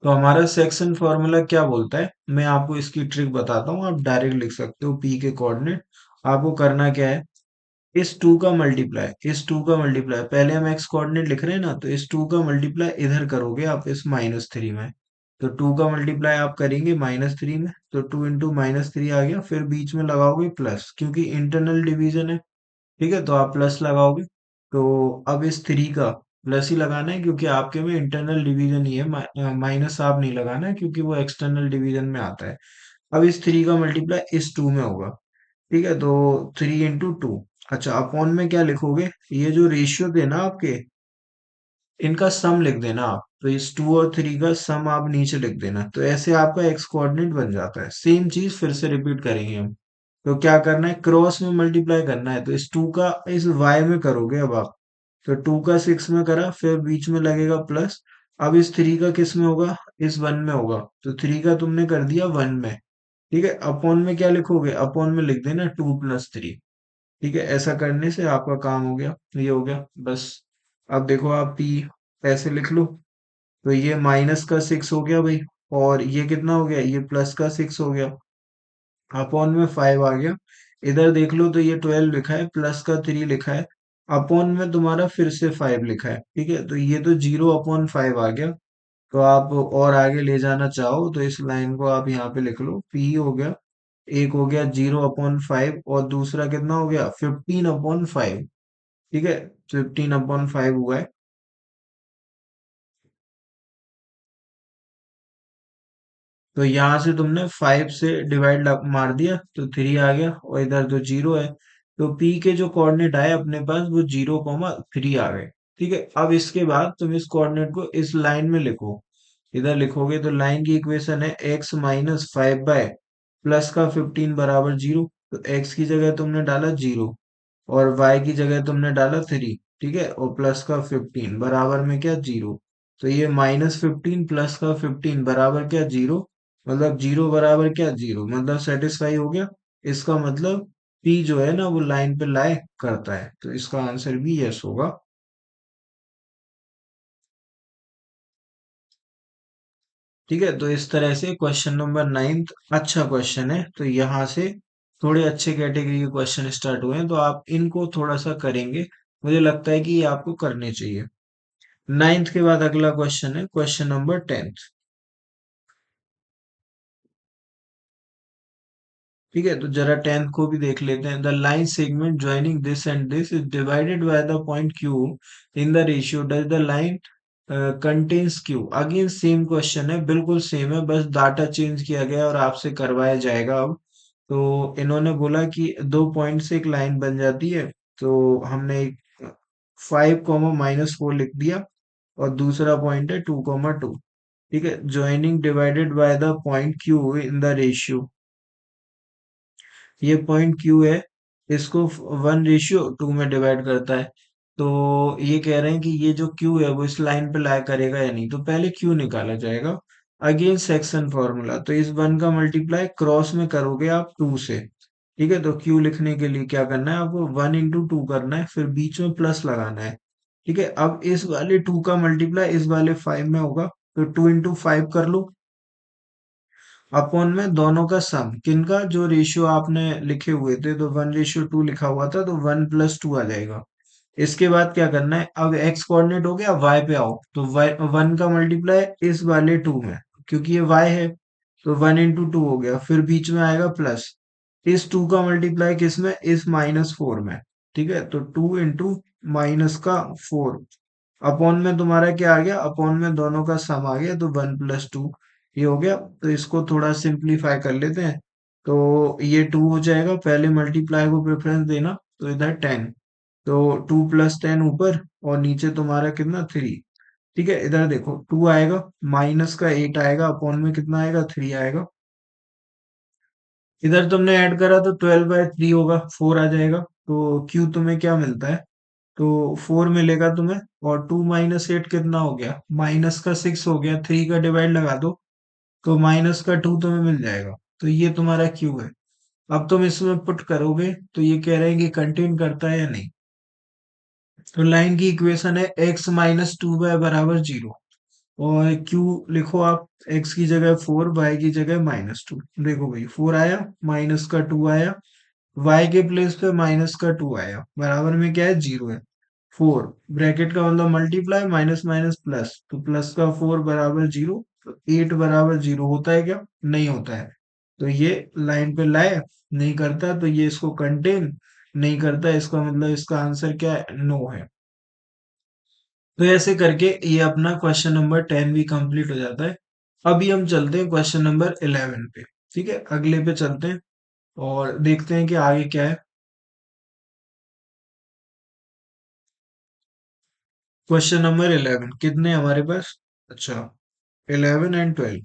तो हमारा सेक्शन फॉर्मूला क्या बोलता है, मैं आपको इसकी ट्रिक बताता हूँ। आप डायरेक्ट लिख सकते हो पी के कोऑर्डिनेट। आपको करना क्या है, इस टू का मल्टीप्लाई, पहले हम एक्स कोऑर्डिनेट लिख रहे हैं ना, तो इस टू का मल्टीप्लाई इधर करोगे आप इस -3 में। तो 2 का मल्टीप्लाई आप करेंगे -3 में, तो 2 इंटू -3 आ गया। फिर बीच में लगाओगे प्लस, क्योंकि इंटरनल डिवीजन है। ठीक है, तो आप प्लस लगाओगे। तो अब इस 3 का प्लस ही लगाना है, क्योंकि आपके में इंटरनल डिवीजन ही है। माइनस आप नहीं लगाना है, क्योंकि वो एक्सटर्नल डिवीजन में आता है। अब इस 3 का मल्टीप्लाई इस 2 में होगा। ठीक है, तो 3 इंटू 2। अच्छा, अपॉन में क्या लिखोगे, ये जो रेशियो थे ना आपके, इनका सम लिख देना आप। तो इस 2 और 3 का सम आप नीचे लिख देना। तो ऐसे आपका एक्स कोऑर्डिनेट बन जाता है। सेम चीज फिर से रिपीट करेंगे हम। तो क्या करना है, क्रॉस में मल्टीप्लाई करना है। तो इस 2 का इस y में करोगे अब आप। तो 2 का 6 में करा, फिर बीच में लगेगा प्लस। अब इस 3 का किस में होगा, इस 1 में होगा। तो 3 का तुमने कर दिया 1 में। ठीक है, अपॉन में क्या लिखोगे, अपॉन में लिख देना 2 + 3। ठीक है, ऐसा करने से आपका काम हो गया। ये हो गया बस। अब देखो आप पी ऐसे लिख लो। तो ये -6 हो गया भाई, और ये कितना हो गया, ये +6 हो गया। अपॉन में 5 आ गया। इधर देख लो तो ये 12 लिखा है, +3 लिखा है। अपॉन में तुम्हारा फिर से 5 लिखा है। ठीक है, तो ये तो 0/5 आ गया। तो आप और आगे ले जाना चाहो तो इस लाइन को आप यहाँ पे लिख लो, पी हो गया। एक हो गया 0/5, और दूसरा कितना हो गया, 15/5। ठीक है, 15/5 हुआ है। तो यहाँ से तुमने 5 से डिवाइड मार दिया, तो 3 आ गया, और इधर तो 0 है। तो पी के जो कोऑर्डिनेट आए अपने पास वो 0,3 आ गए। ठीक है, अब इसके बाद तुम इस कोऑर्डिनेट को इस लाइन में लिखो। इधर लिखोगे तो लाइन की इक्वेशन है x-5 प्लस का 15 बराबर 0। तो x की जगह तुमने डाला 0, और y की जगह तुमने डाला 3। ठीक है, और प्लस का 15 बराबर में क्या, 0। तो ये -15 प्लस का 15 बराबर क्या, 0। मतलब 0 बराबर क्या, 0, मतलब सेटिस्फाई हो गया। इसका मतलब P जो है ना वो लाइन पे लाई करता है। तो इसका आंसर भी यस होगा। ठीक है, तो इस तरह से क्वेश्चन नंबर 9 अच्छा क्वेश्चन है। तो यहाँ से थोड़े अच्छे कैटेगरी के क्वेश्चन स्टार्ट हुए हैं, तो आप इनको थोड़ा सा करेंगे। मुझे लगता है कि ये आपको करने चाहिए। 9th के बाद अगला क्वेश्चन है क्वेश्चन नंबर 10th। ठीक है, तो जरा 10th को भी देख लेते हैं। The line segment joining this and this is divided by the point Q in the ratio does the line contains Q. Again same question है, बिल्कुल सेम है, बस डाटा चेंज किया गया और आपसे करवाया जाएगा अब। तो इन्होंने बोला कि दो पॉइंट से एक लाइन बन जाती है। तो हमने 5, -4 लिख दिया, और दूसरा पॉइंट है 2,2। ठीक है, joining divided by the point Q in the ratio. ये पॉइंट क्यू है, इसको 1:2 में डिवाइड करता है। तो ये कह रहे हैं कि ये जो क्यू है वो इस लाइन पे लाई करेगा या नहीं। तो पहले क्यू निकाला जाएगा। अगेन सेक्शन फॉर्मूला, तो इस 1 का मल्टीप्लाई क्रॉस में करोगे आप 2 से। ठीक है, तो क्यू लिखने के लिए क्या करना है आपको, 1 इंटू 2 करना है, फिर बीच में प्लस लगाना है। ठीक है, अब इस वाले 2 का मल्टीप्लाई इस वाले 5 में होगा। तो 2 इंटू 5 कर लो। अपॉन में दोनों का सम, किनका, जो रेशियो आपने लिखे हुए थे, तो 1:2 लिखा हुआ था, तो 1+2 आ जाएगा। इसके बाद क्या करना है, अब एक्स कोऑर्डिनेट हो गया, वाई पे आओ, तो वाई 1 का मल्टीप्लाई इस वाले 2 में, क्योंकि ये वाई है, तो 1 × 2 हो गया, फिर बीच में आएगा प्लस, इस 2 का मल्टीप्लाई किस में, इस -4 में। ठीक है, तो 2 × -4 अपॉन में तुम्हारा क्या आ गया, अपॉन में दोनों का सम आ गया, तो 1+2 ये हो गया। तो इसको थोड़ा सिंप्लीफाई कर लेते हैं, तो ये 2 हो जाएगा, पहले मल्टीप्लाई को प्रेफरेंस देना, तो इधर 10, तो 2 + 10 ऊपर, और नीचे तुम्हारा कितना, 3। ठीक है, इधर देखो 2 आएगा, माइनस का 8 आएगा, अपॉन में कितना आएगा, 3 आएगा। इधर तुमने ऐड करा तो 12/3 होगा, 4 आ जाएगा, तो क्यू तुम्हें क्या मिलता है, तो 4 मिलेगा तुम्हें, और 2 - 8 कितना हो गया, -6 हो गया, 3 का डिवाइड लगा दो, तो -2 तुम्हें मिल जाएगा। तो ये तुम्हारा क्यू है। अब तुम इसमें पुट करोगे, तो ये कह रहे हैं कि कंटेन करता है या नहीं। तो लाइन की इक्वेशन है x - 2y बराबर 0, और क्यू लिखो आप, x की जगह 4, y की जगह -2। देखो भाई 4 आया, -2 आया, y के प्लेस पे -2 आया, बराबर में क्या है, 0 है। 4 ब्रैकेट का मतलब मल्टीप्लाई, माइनस माइनस प्लस, तो प्लस का 4 बराबर 0, तो 8 बराबर 0 होता है क्या, नहीं होता है। तो ये लाइन पे लाए, नहीं करता, तो ये इसको कंटेन नहीं करता, इसका मतलब इसका आंसर क्या है, नो है। तो ऐसे करके ये अपना क्वेश्चन नंबर 10 भी कंप्लीट हो जाता है। अभी हम चलते हैं क्वेश्चन नंबर 11 पे। ठीक है, अगले पे चलते हैं और देखते हैं कि आगे क्या है। क्वेश्चन नंबर 11 कितने हैं हमारे पास, अच्छा 11 एंड 12,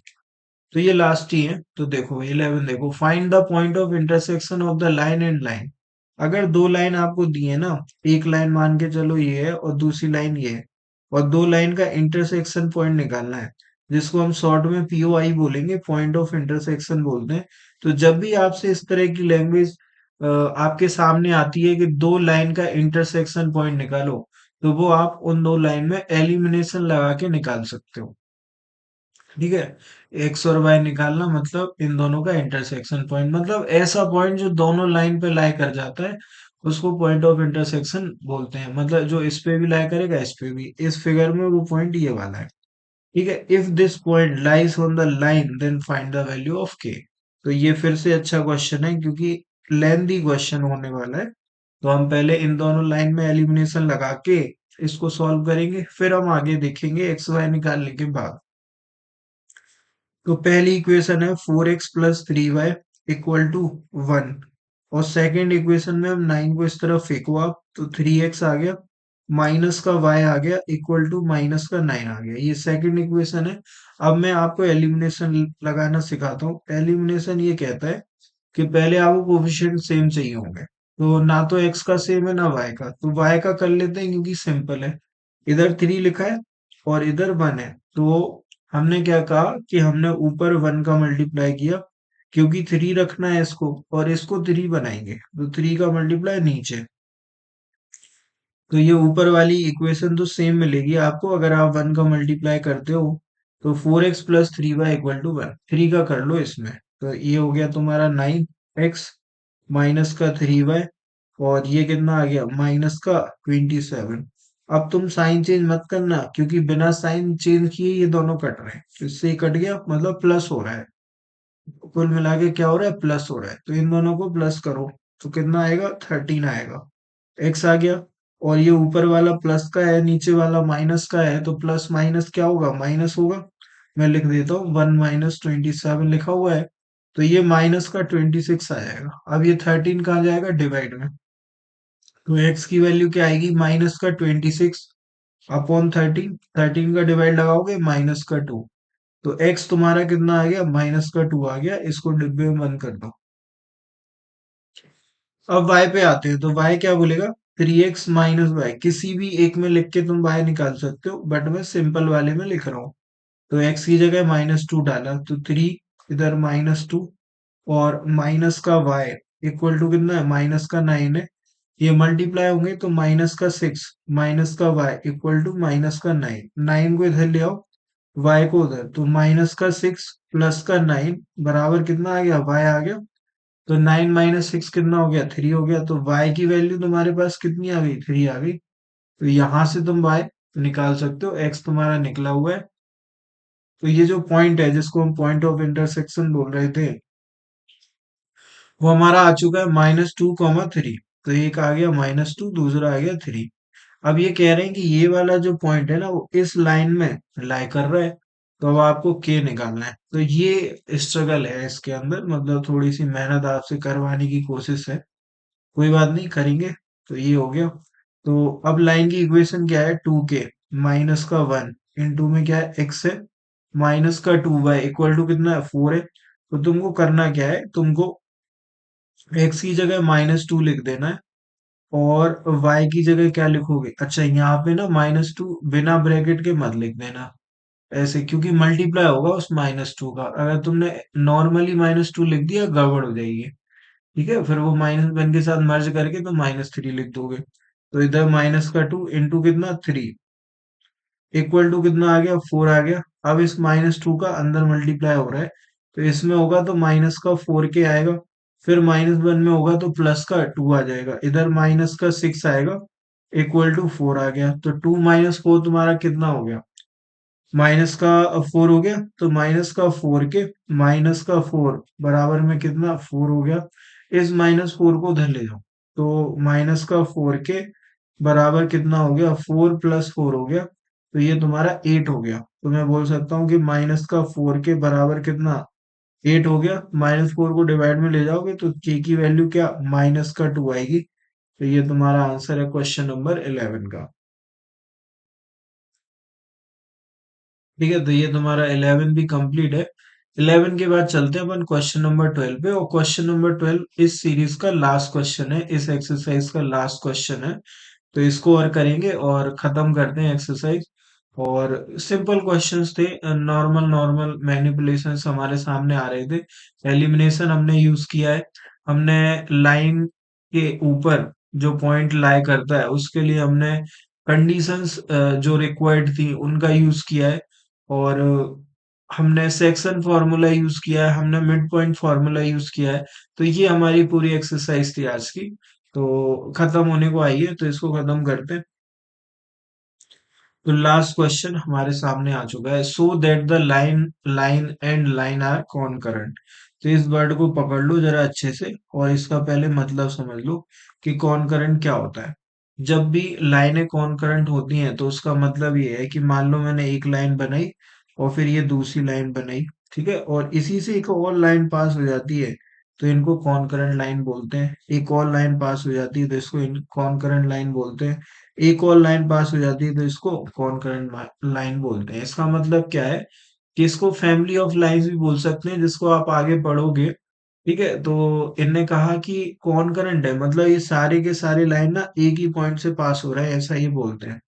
तो ये लास्ट ही है। तो देखो 11 देखो, find the point of intersection of the line and line. अगर दो लाइन आपको दी है ना, एक लाइन मान के चलो ये है, और दूसरी लाइन ये है, और दो लाइन का इंटरसेक्शन पॉइंट निकालना है, जिसको हम शॉर्ट में पीओआई बोलेंगे, पॉइंट ऑफ इंटरसेक्शन बोलते हैं। तो जब भी आपसे इस तरह की लैंग्वेज आपके सामने आती है कि दो लाइन का इंटरसेक्शन पॉइंट निकालो, तो वो आप उन दो लाइन में एलिमिनेशन लगा के निकाल सकते हो। ठीक है, एक्स और वाई निकालना मतलब इन दोनों का इंटरसेक्शन पॉइंट, मतलब ऐसा पॉइंट जो दोनों लाइन पे लाई कर जाता है, उसको पॉइंट ऑफ इंटरसेक्शन बोलते हैं। मतलब जो इस पे भी लाई करेगा, इस पे भी, इस फिगर में वो पॉइंट ये वाला है। ठीक है, if this point lies on the line then find the value of K. तो ये फिर से अच्छा क्वेश्चन है, क्योंकि लेंथी क्वेश्चन होने वाला है। तो हम पहले इन दोनों लाइन में एलिमिनेशन लगा के इसको सॉल्व करेंगे, फिर हम आगे देखेंगे एक्स वाई निकालने के बाद। तो पहली इक्वेशन है 4x + 3y इक्वल टू 1, और सेकंड इक्वेशन में हम 9 को इस तरफ फेंको आप, तो 3x आ गया, माइनस का y आ गया, इक्वल टू माइनस का 9 आ गया। ये सेकंड इक्वेशन है। अब मैं आपको एलिमिनेशन लगाना सिखाता हूँ। एलिमिनेशन ये कहता है कि पहले आपको कोफिशिएंट सेम चाहिए होंगे, तो ना तो x का सेम है ना y का, तो y का कर लेते हैं, क्योंकि सिंपल है। इधर 3 लिखा है और इधर 1 है, तो हमने क्या कहा कि हमने ऊपर 1 का मल्टीप्लाई किया, क्योंकि 3 रखना है इसको, और इसको 3 बनाएंगे, तो 3 का मल्टीप्लाई नीचे। तो ये ऊपर वाली इक्वेशन तो सेम मिलेगी आपको, अगर आप 1 का मल्टीप्लाई करते हो, तो 4x + 3y इक्वल टू 1, 3 का कर लो इसमें, तो ये हो गया तुम्हारा 9x माइनस का 3y, और ये कितना आ गया, माइनस का 27। अब तुम साइन चेंज मत करना, क्योंकि बिना साइन चेंज किए ये दोनों कट रहे हैं, तो इससे ये कट गया, मतलब प्लस हो रहा है। कुल मिला के क्या हो रहा है, प्लस हो रहा है, तो इन दोनों को प्लस करो, तो कितना आएगा, 13 आएगा, एक्स आ गया। और ये ऊपर वाला प्लस का है, नीचे वाला माइनस का है, तो प्लस माइनस क्या होगा, माइनस होगा। मैं लिख देता हूँ 1 - 27 लिखा हुआ है, तो ये माइनस का 26 आ जाएगा। अब ये 13 कहाँ जाएगा, डिवाइड में, तो एक्स की वैल्यू क्या आएगी, माइनस का 26 अपॉन 13, 13 का डिवाइड लगाओगे, माइनस का 2, तो एक्स तुम्हारा कितना आ गया, माइनस का 2 आ गया। इसको डिब्बे में बंद कर दो। अब y पे आते हैं, तो y क्या बोलेगा, 3x - y, किसी भी एक में लिख के तुम y निकाल सकते हो, बट मैं सिंपल वाले में लिख रहा हूँ। तो x की जगह -2 डाला, तो 3, इधर -2, और माइनस का y इक्वल टू कितना है, माइनस का 9 है। ये मल्टीप्लाई होंगे, तो माइनस का 6 माइनस का y इक्वल टू माइनस का 9, 9 को इधर ले आओ, y को उधर, तो -6 +9 बराबर कितना आ गया, y आ गया। तो 9 - 6 कितना हो गया, 3 हो गया। तो y की वैल्यू तुम्हारे पास कितनी आ गई, 3 आ गई। तो यहां से तुम y निकाल सकते हो, x तुम्हारा निकला हुआ है। तो ये जो पॉइंट है जिसको हम पॉइंट ऑफ इंटरसेक्शन बोल रहे थे, वो हमारा आ चुका है -2, 3। तो एक आ गया -2, दूसरा आ गया 3। अब ये कह रहे हैं कि ये वाला जो पॉइंट है ना वो इस लाइन में लाई कर रहा है। तो अब आपको के निकालना है। तो ये स्ट्रगल है इसके अंदर, मतलब थोड़ी सी मेहनत आपसे करवाने की कोशिश है। कोई बात नहीं, करेंगे। तो ये हो गया। तो अब लाइन की इक्वेशन क्या है, 2k माइनस का 1 इंटू में क्या है, x है, माइनस का 2y इक्वल टू कितना है, 4 है। तो तुमको करना क्या है, तुमको x की जगह -2 लिख देना है, और y की जगह क्या लिखोगे, अच्छा यहाँ पे ना -2 बिना ब्रैकेट के मत लिख देना ऐसे, क्योंकि मल्टीप्लाई होगा उस -2 का। अगर तुमने नॉर्मली -2 लिख दिया गड़बड़ हो जाएगी। ठीक है, फिर वो -1 के साथ मर्ज करके तो -3 लिख दोगे। तो इधर माइनस का 2 इंटू कितना, 3 इक्वल टू कितना आ गया, 4 आ गया। अब इस -2 का अंदर मल्टीप्लाई हो रहा है, तो इसमें होगा तो माइनस का 4k आएगा। फिर -1 में होगा तो प्लस का 2 आ जाएगा। इधर माइनस का 6 आएगा, इक्वल टू 4 आ गया। तो 2 - 4 तुम्हारा कितना हो गया, माइनस का 4 हो गया। तो माइनस का 4 बराबर में कितना, 4 हो गया। इस -4 को उधर ले जाओ, तो -4 के बराबर कितना हो गया, 4 + 4 हो गया। तो ये तुम्हारा 8 हो गया। तो मैं बोल सकता हूँ कि -4 के बराबर कितना, 8 हो गया। -4 को डिवाइड में ले जाओगे तो के की वैल्यू क्या, -2 आएगी। तो ये तुम्हारा आंसर है क्वेश्चन नंबर 11 का। ठीक है, तो ये तुम्हारा 11 भी कंप्लीट है। 11 के बाद चलते हैं अपन क्वेश्चन नंबर 12 पे, और क्वेश्चन नंबर 12 इस सीरीज का लास्ट क्वेश्चन है, इस एक्सरसाइज का लास्ट क्वेश्चन है। तो इसको और करेंगे और खत्म करते हैं एक्सरसाइज। और सिंपल क्वेश्चंस थे, नॉर्मल नॉर्मल मैनिपुलेशंस हमारे सामने आ रहे थे। एलिमिनेशन हमने यूज किया है। हमने लाइन के ऊपर जो पॉइंट लाई करता है उसके लिए हमने कंडीशंस जो रिक्वायर्ड थी उनका यूज किया है। और हमने सेक्शन फार्मूला यूज किया है, हमने मिड पॉइंट फार्मूला यूज किया है। तो ये हमारी पूरी एक्सरसाइज थी आज की। तो खत्म होने को आई है, तो इसको खत्म करते हैं। तो लास्ट क्वेश्चन हमारे सामने आ चुका है, so that the line line and line are concurrent. तो इस वर्ड को पकड़ लो जरा अच्छे से, और इसका पहले मतलब समझ लो कि कॉनकरेंट क्या होता है। जब भी लाइनें कॉनकरेंट होती हैं तो उसका मतलब ये है कि मान लो मैंने एक लाइन बनाई और फिर ये दूसरी लाइन बनाई, ठीक है, और इसी से एक और लाइन पास हो जाती है, तो इनको कॉनकरेंट लाइन बोलते हैं। एक और लाइन पास हो जाती है तो इसको कॉनकरेंट लाइन बोलते हैं। एक और लाइन पास हो जाती है तो इसको कॉनकरेंट लाइन बोलते हैं। इसका मतलब क्या है कि इसको फैमिली ऑफ लाइंस भी बोल सकते हैं, जिसको आप आगे पढ़ोगे। ठीक है, तो इनने कहा कि कॉनकरेंट है, मतलब ये सारे के सारे लाइन ना एक ही पॉइंट से पास हो रहा है, ऐसा ये बोलते हैं।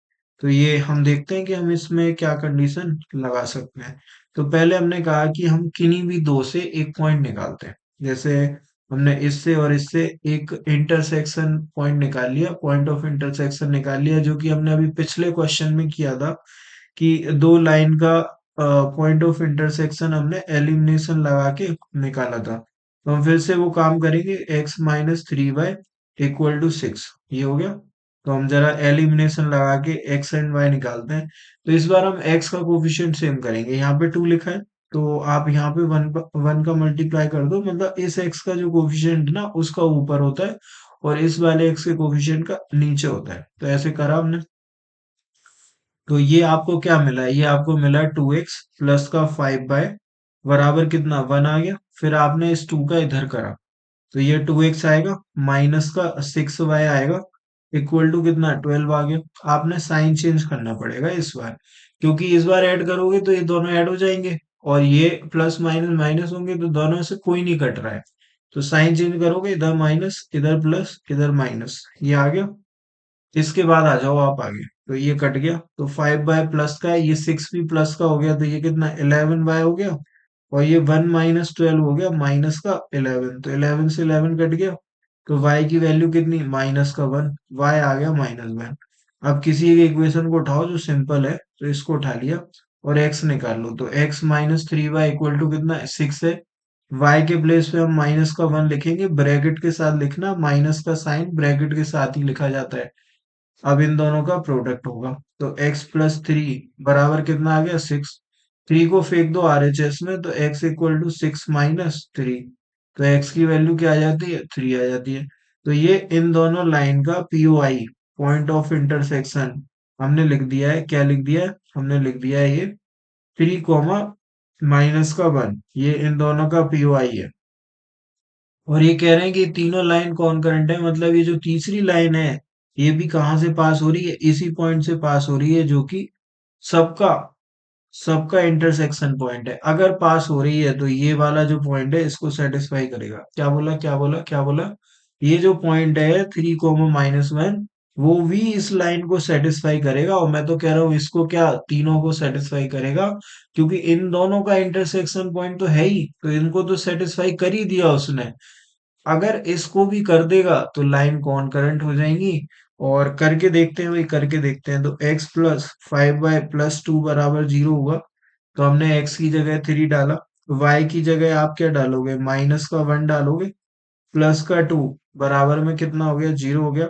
तो ये हम देखते हैं कि हम इसमें क्या कंडीशन लगा सकते हैं। तो पहले हमने कहा कि हम किन्हीं भी दो से एक पॉइंट निकालते हैं। जैसे हमने इससे और इससे एक इंटरसेक्शन पॉइंट निकाल लिया, पॉइंट ऑफ इंटरसेक्शन निकाल लिया, जो कि हमने अभी पिछले क्वेश्चन में किया था कि दो लाइन का पॉइंट ऑफ इंटरसेक्शन हमने एलिमिनेशन लगा के निकाला था। तो हम फिर से वो काम करेंगे, x - 3y इक्वल टू 6, ये हो गया। तो हम जरा एलिमिनेशन लगा के x एंड y निकालते हैं। तो इस बार हम x का कोफिशिएंट सेम करेंगे, यहाँ पे 2 लिखा है, तो आप यहाँ पे 1 का मल्टीप्लाई कर दो, मतलब इस x का जो कोफिशिएंट ना उसका ऊपर होता है, और इस वाले x के कोफिशिएंट का नीचे होता है। तो ऐसे करा हमने। तो ये आपको क्या मिला है, ये आपको मिला 2x प्लस का 5y बराबर कितना, 1 आ गया। फिर आपने इस 2 का इधर करा, तो ये 2x आएगा, माइनस का 6y आएगा, इक्वल टू कितना, 12 आ गया। आपने साइन चेंज करना पड़ेगा इस बार, क्योंकि इस बार ऐड करोगे तो ये दोनों ऐड हो जाएंगे, और ये प्लस माइनस माइनस होंगे, तो दोनों में से कोई नहीं कट रहा है। तो साइन चेंज करोगे, इधर माइनस इधर प्लस इधर माइनस, ये आ गया। इसके बाद आ जाओ आप आगे, तो ये कट गया, तो 5y प्लस का है, ये 6 भी प्लस का हो गया, तो ये कितना, 11y हो गया। और ये 1 - 12 हो गया, माइनस का 11, तो 11 से 11 कट गया। तो y की वैल्यू कितनी, -1, y आ गया -1। अब किसी एक इक्वेशन को उठाओ जो सिंपल है, तो इसको उठा लिया, और x निकाल लो, तो x minus 3y equal to कितना है, 6 है। y के प्लेस पे हम माइनस का 1 लिखेंगे, ब्रैकेट के साथ लिखना, माइनस का साइन ब्रैकेट के साथ ही लिखा जाता है। अब इन दोनों का प्रोडक्ट होगा, तो x प्लस 3 बराबर कितना आ गया, 6। 3 को फेंक दो आरएचएस में, तो x इक्वल टू 6 माइनस 3, तो x की वैल्यू क्या आ जाती है, 3 आ जाती है। तो ये इन दोनों लाइन का पीओआई, पॉइंट ऑफ इंटरसेक्शन, हमने लिख दिया है। क्या लिख दिया है, हमने लिख दिया है ये 3 कोमा माइनस का 1, ये इन दोनों का पीओआई है। और ये कह रहे हैं कि तीनों लाइन कॉन्करेंट है, मतलब ये जो तीसरी लाइन है, ये भी कहाँ से पास हो रही है, इसी पॉइंट से पास हो रही है, जो कि सबका सबका इंटरसेक्शन पॉइंट है। अगर पास हो रही है तो ये वाला जो पॉइंट है इसको सेटिस्फाई करेगा। क्या बोला, क्या बोला, क्या बोला, ये जो पॉइंट है 3 कोमा माइनस 1, वो भी इस लाइन को सेटिस्फाई करेगा, और मैं तो कह रहा हूँ इसको क्या, तीनों को सेटिस्फाई करेगा, क्योंकि इन दोनों का इंटरसेक्शन पॉइंट तो है ही, तो इनको तो सेटिस्फाई कर ही दिया उसने। अगर इसको भी कर देगा तो लाइन कॉन्करेंट हो जाएंगी। और करके देखते हैं भाई, करके देखते हैं। तो x प्लस 5y प्लस 2 बराबर 0 हुआ, तो हमने x की जगह 3 डाला। y की जगह आप क्या डालोगे, माइनस का 1 डालोगे, प्लस का 2 बराबर में कितना हो गया, 0 हो गया।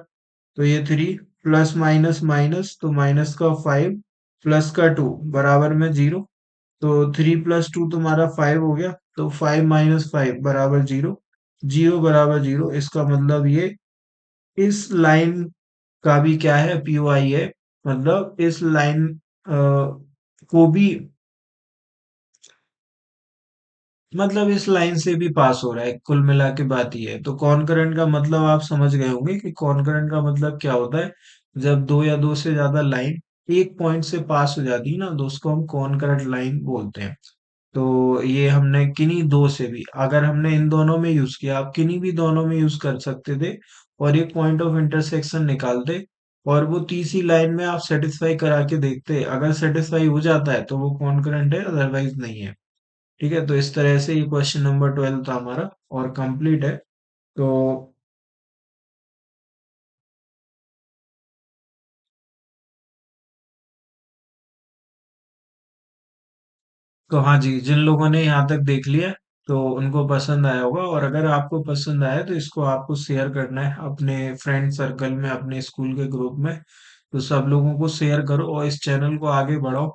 तो ये 3 प्लस माइनस माइनस, तो माइनस का 5 प्लस का 2 बराबर में 0। तो 3 प्लस 2 तुम्हारा 5 हो गया, तो 5 माइनस 5 बराबर 0, 0 बराबर 0। इसका मतलब ये इस लाइन का भी क्या है, पीओआई है, मतलब इस लाइन को भी, मतलब इस लाइन से भी पास हो रहा है, कुल मिला के बात ये है। तो कॉन्करेंट का मतलब आप समझ गए होंगे कि कॉन्करेंट का मतलब क्या होता है। जब दो या दो से ज्यादा लाइन एक पॉइंट से पास हो जाती है ना, तो उसको हम कॉन्करेंट लाइन बोलते हैं। तो ये हमने किन्हीं दो से भी, अगर हमने इन दोनों में यूज किया, आप किन्हीं भी दोनों में यूज कर सकते थे, और एक पॉइंट ऑफ इंटरसेक्शन निकालते, और वो तीसरी लाइन में आप सेटिस्फाई करा के देखते, अगर सेटिस्फाई हो जाता है तो वो कॉन्करेंट है, अदरवाइज नहीं है। ठीक है, तो इस तरह से ये क्वेश्चन नंबर 12 था हमारा, और कंप्लीट है। तो हाँ जी, जिन लोगों ने यहाँ तक देख लिया तो उनको पसंद आया होगा, और अगर आपको पसंद आया तो इसको आपको शेयर करना है अपने फ्रेंड सर्कल में, अपने स्कूल के ग्रुप में। तो सब लोगों को शेयर करो और इस चैनल को आगे बढ़ाओ,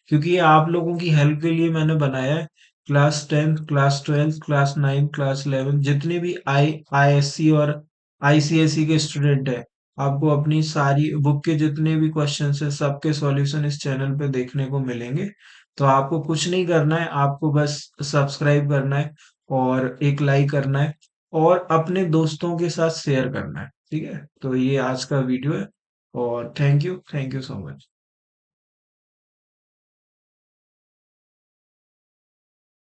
क्योंकि ये आप लोगों की हेल्प के लिए मैंने बनाया है। क्लास 10, क्लास 12, क्लास 9, क्लास 11, जितने भी आईएससी और आईसीएसई के स्टूडेंट है, आपको अपनी सारी बुक के जितने भी क्वेश्चन है, सबके सॉल्यूशन इस चैनल पे देखने को मिलेंगे। तो आपको कुछ नहीं करना है, आपको बस सब्सक्राइब करना है, और एक लाइक करना है, और अपने दोस्तों के साथ शेयर करना है। ठीक है, तो ये आज का वीडियो है, और थैंक यू सो मच।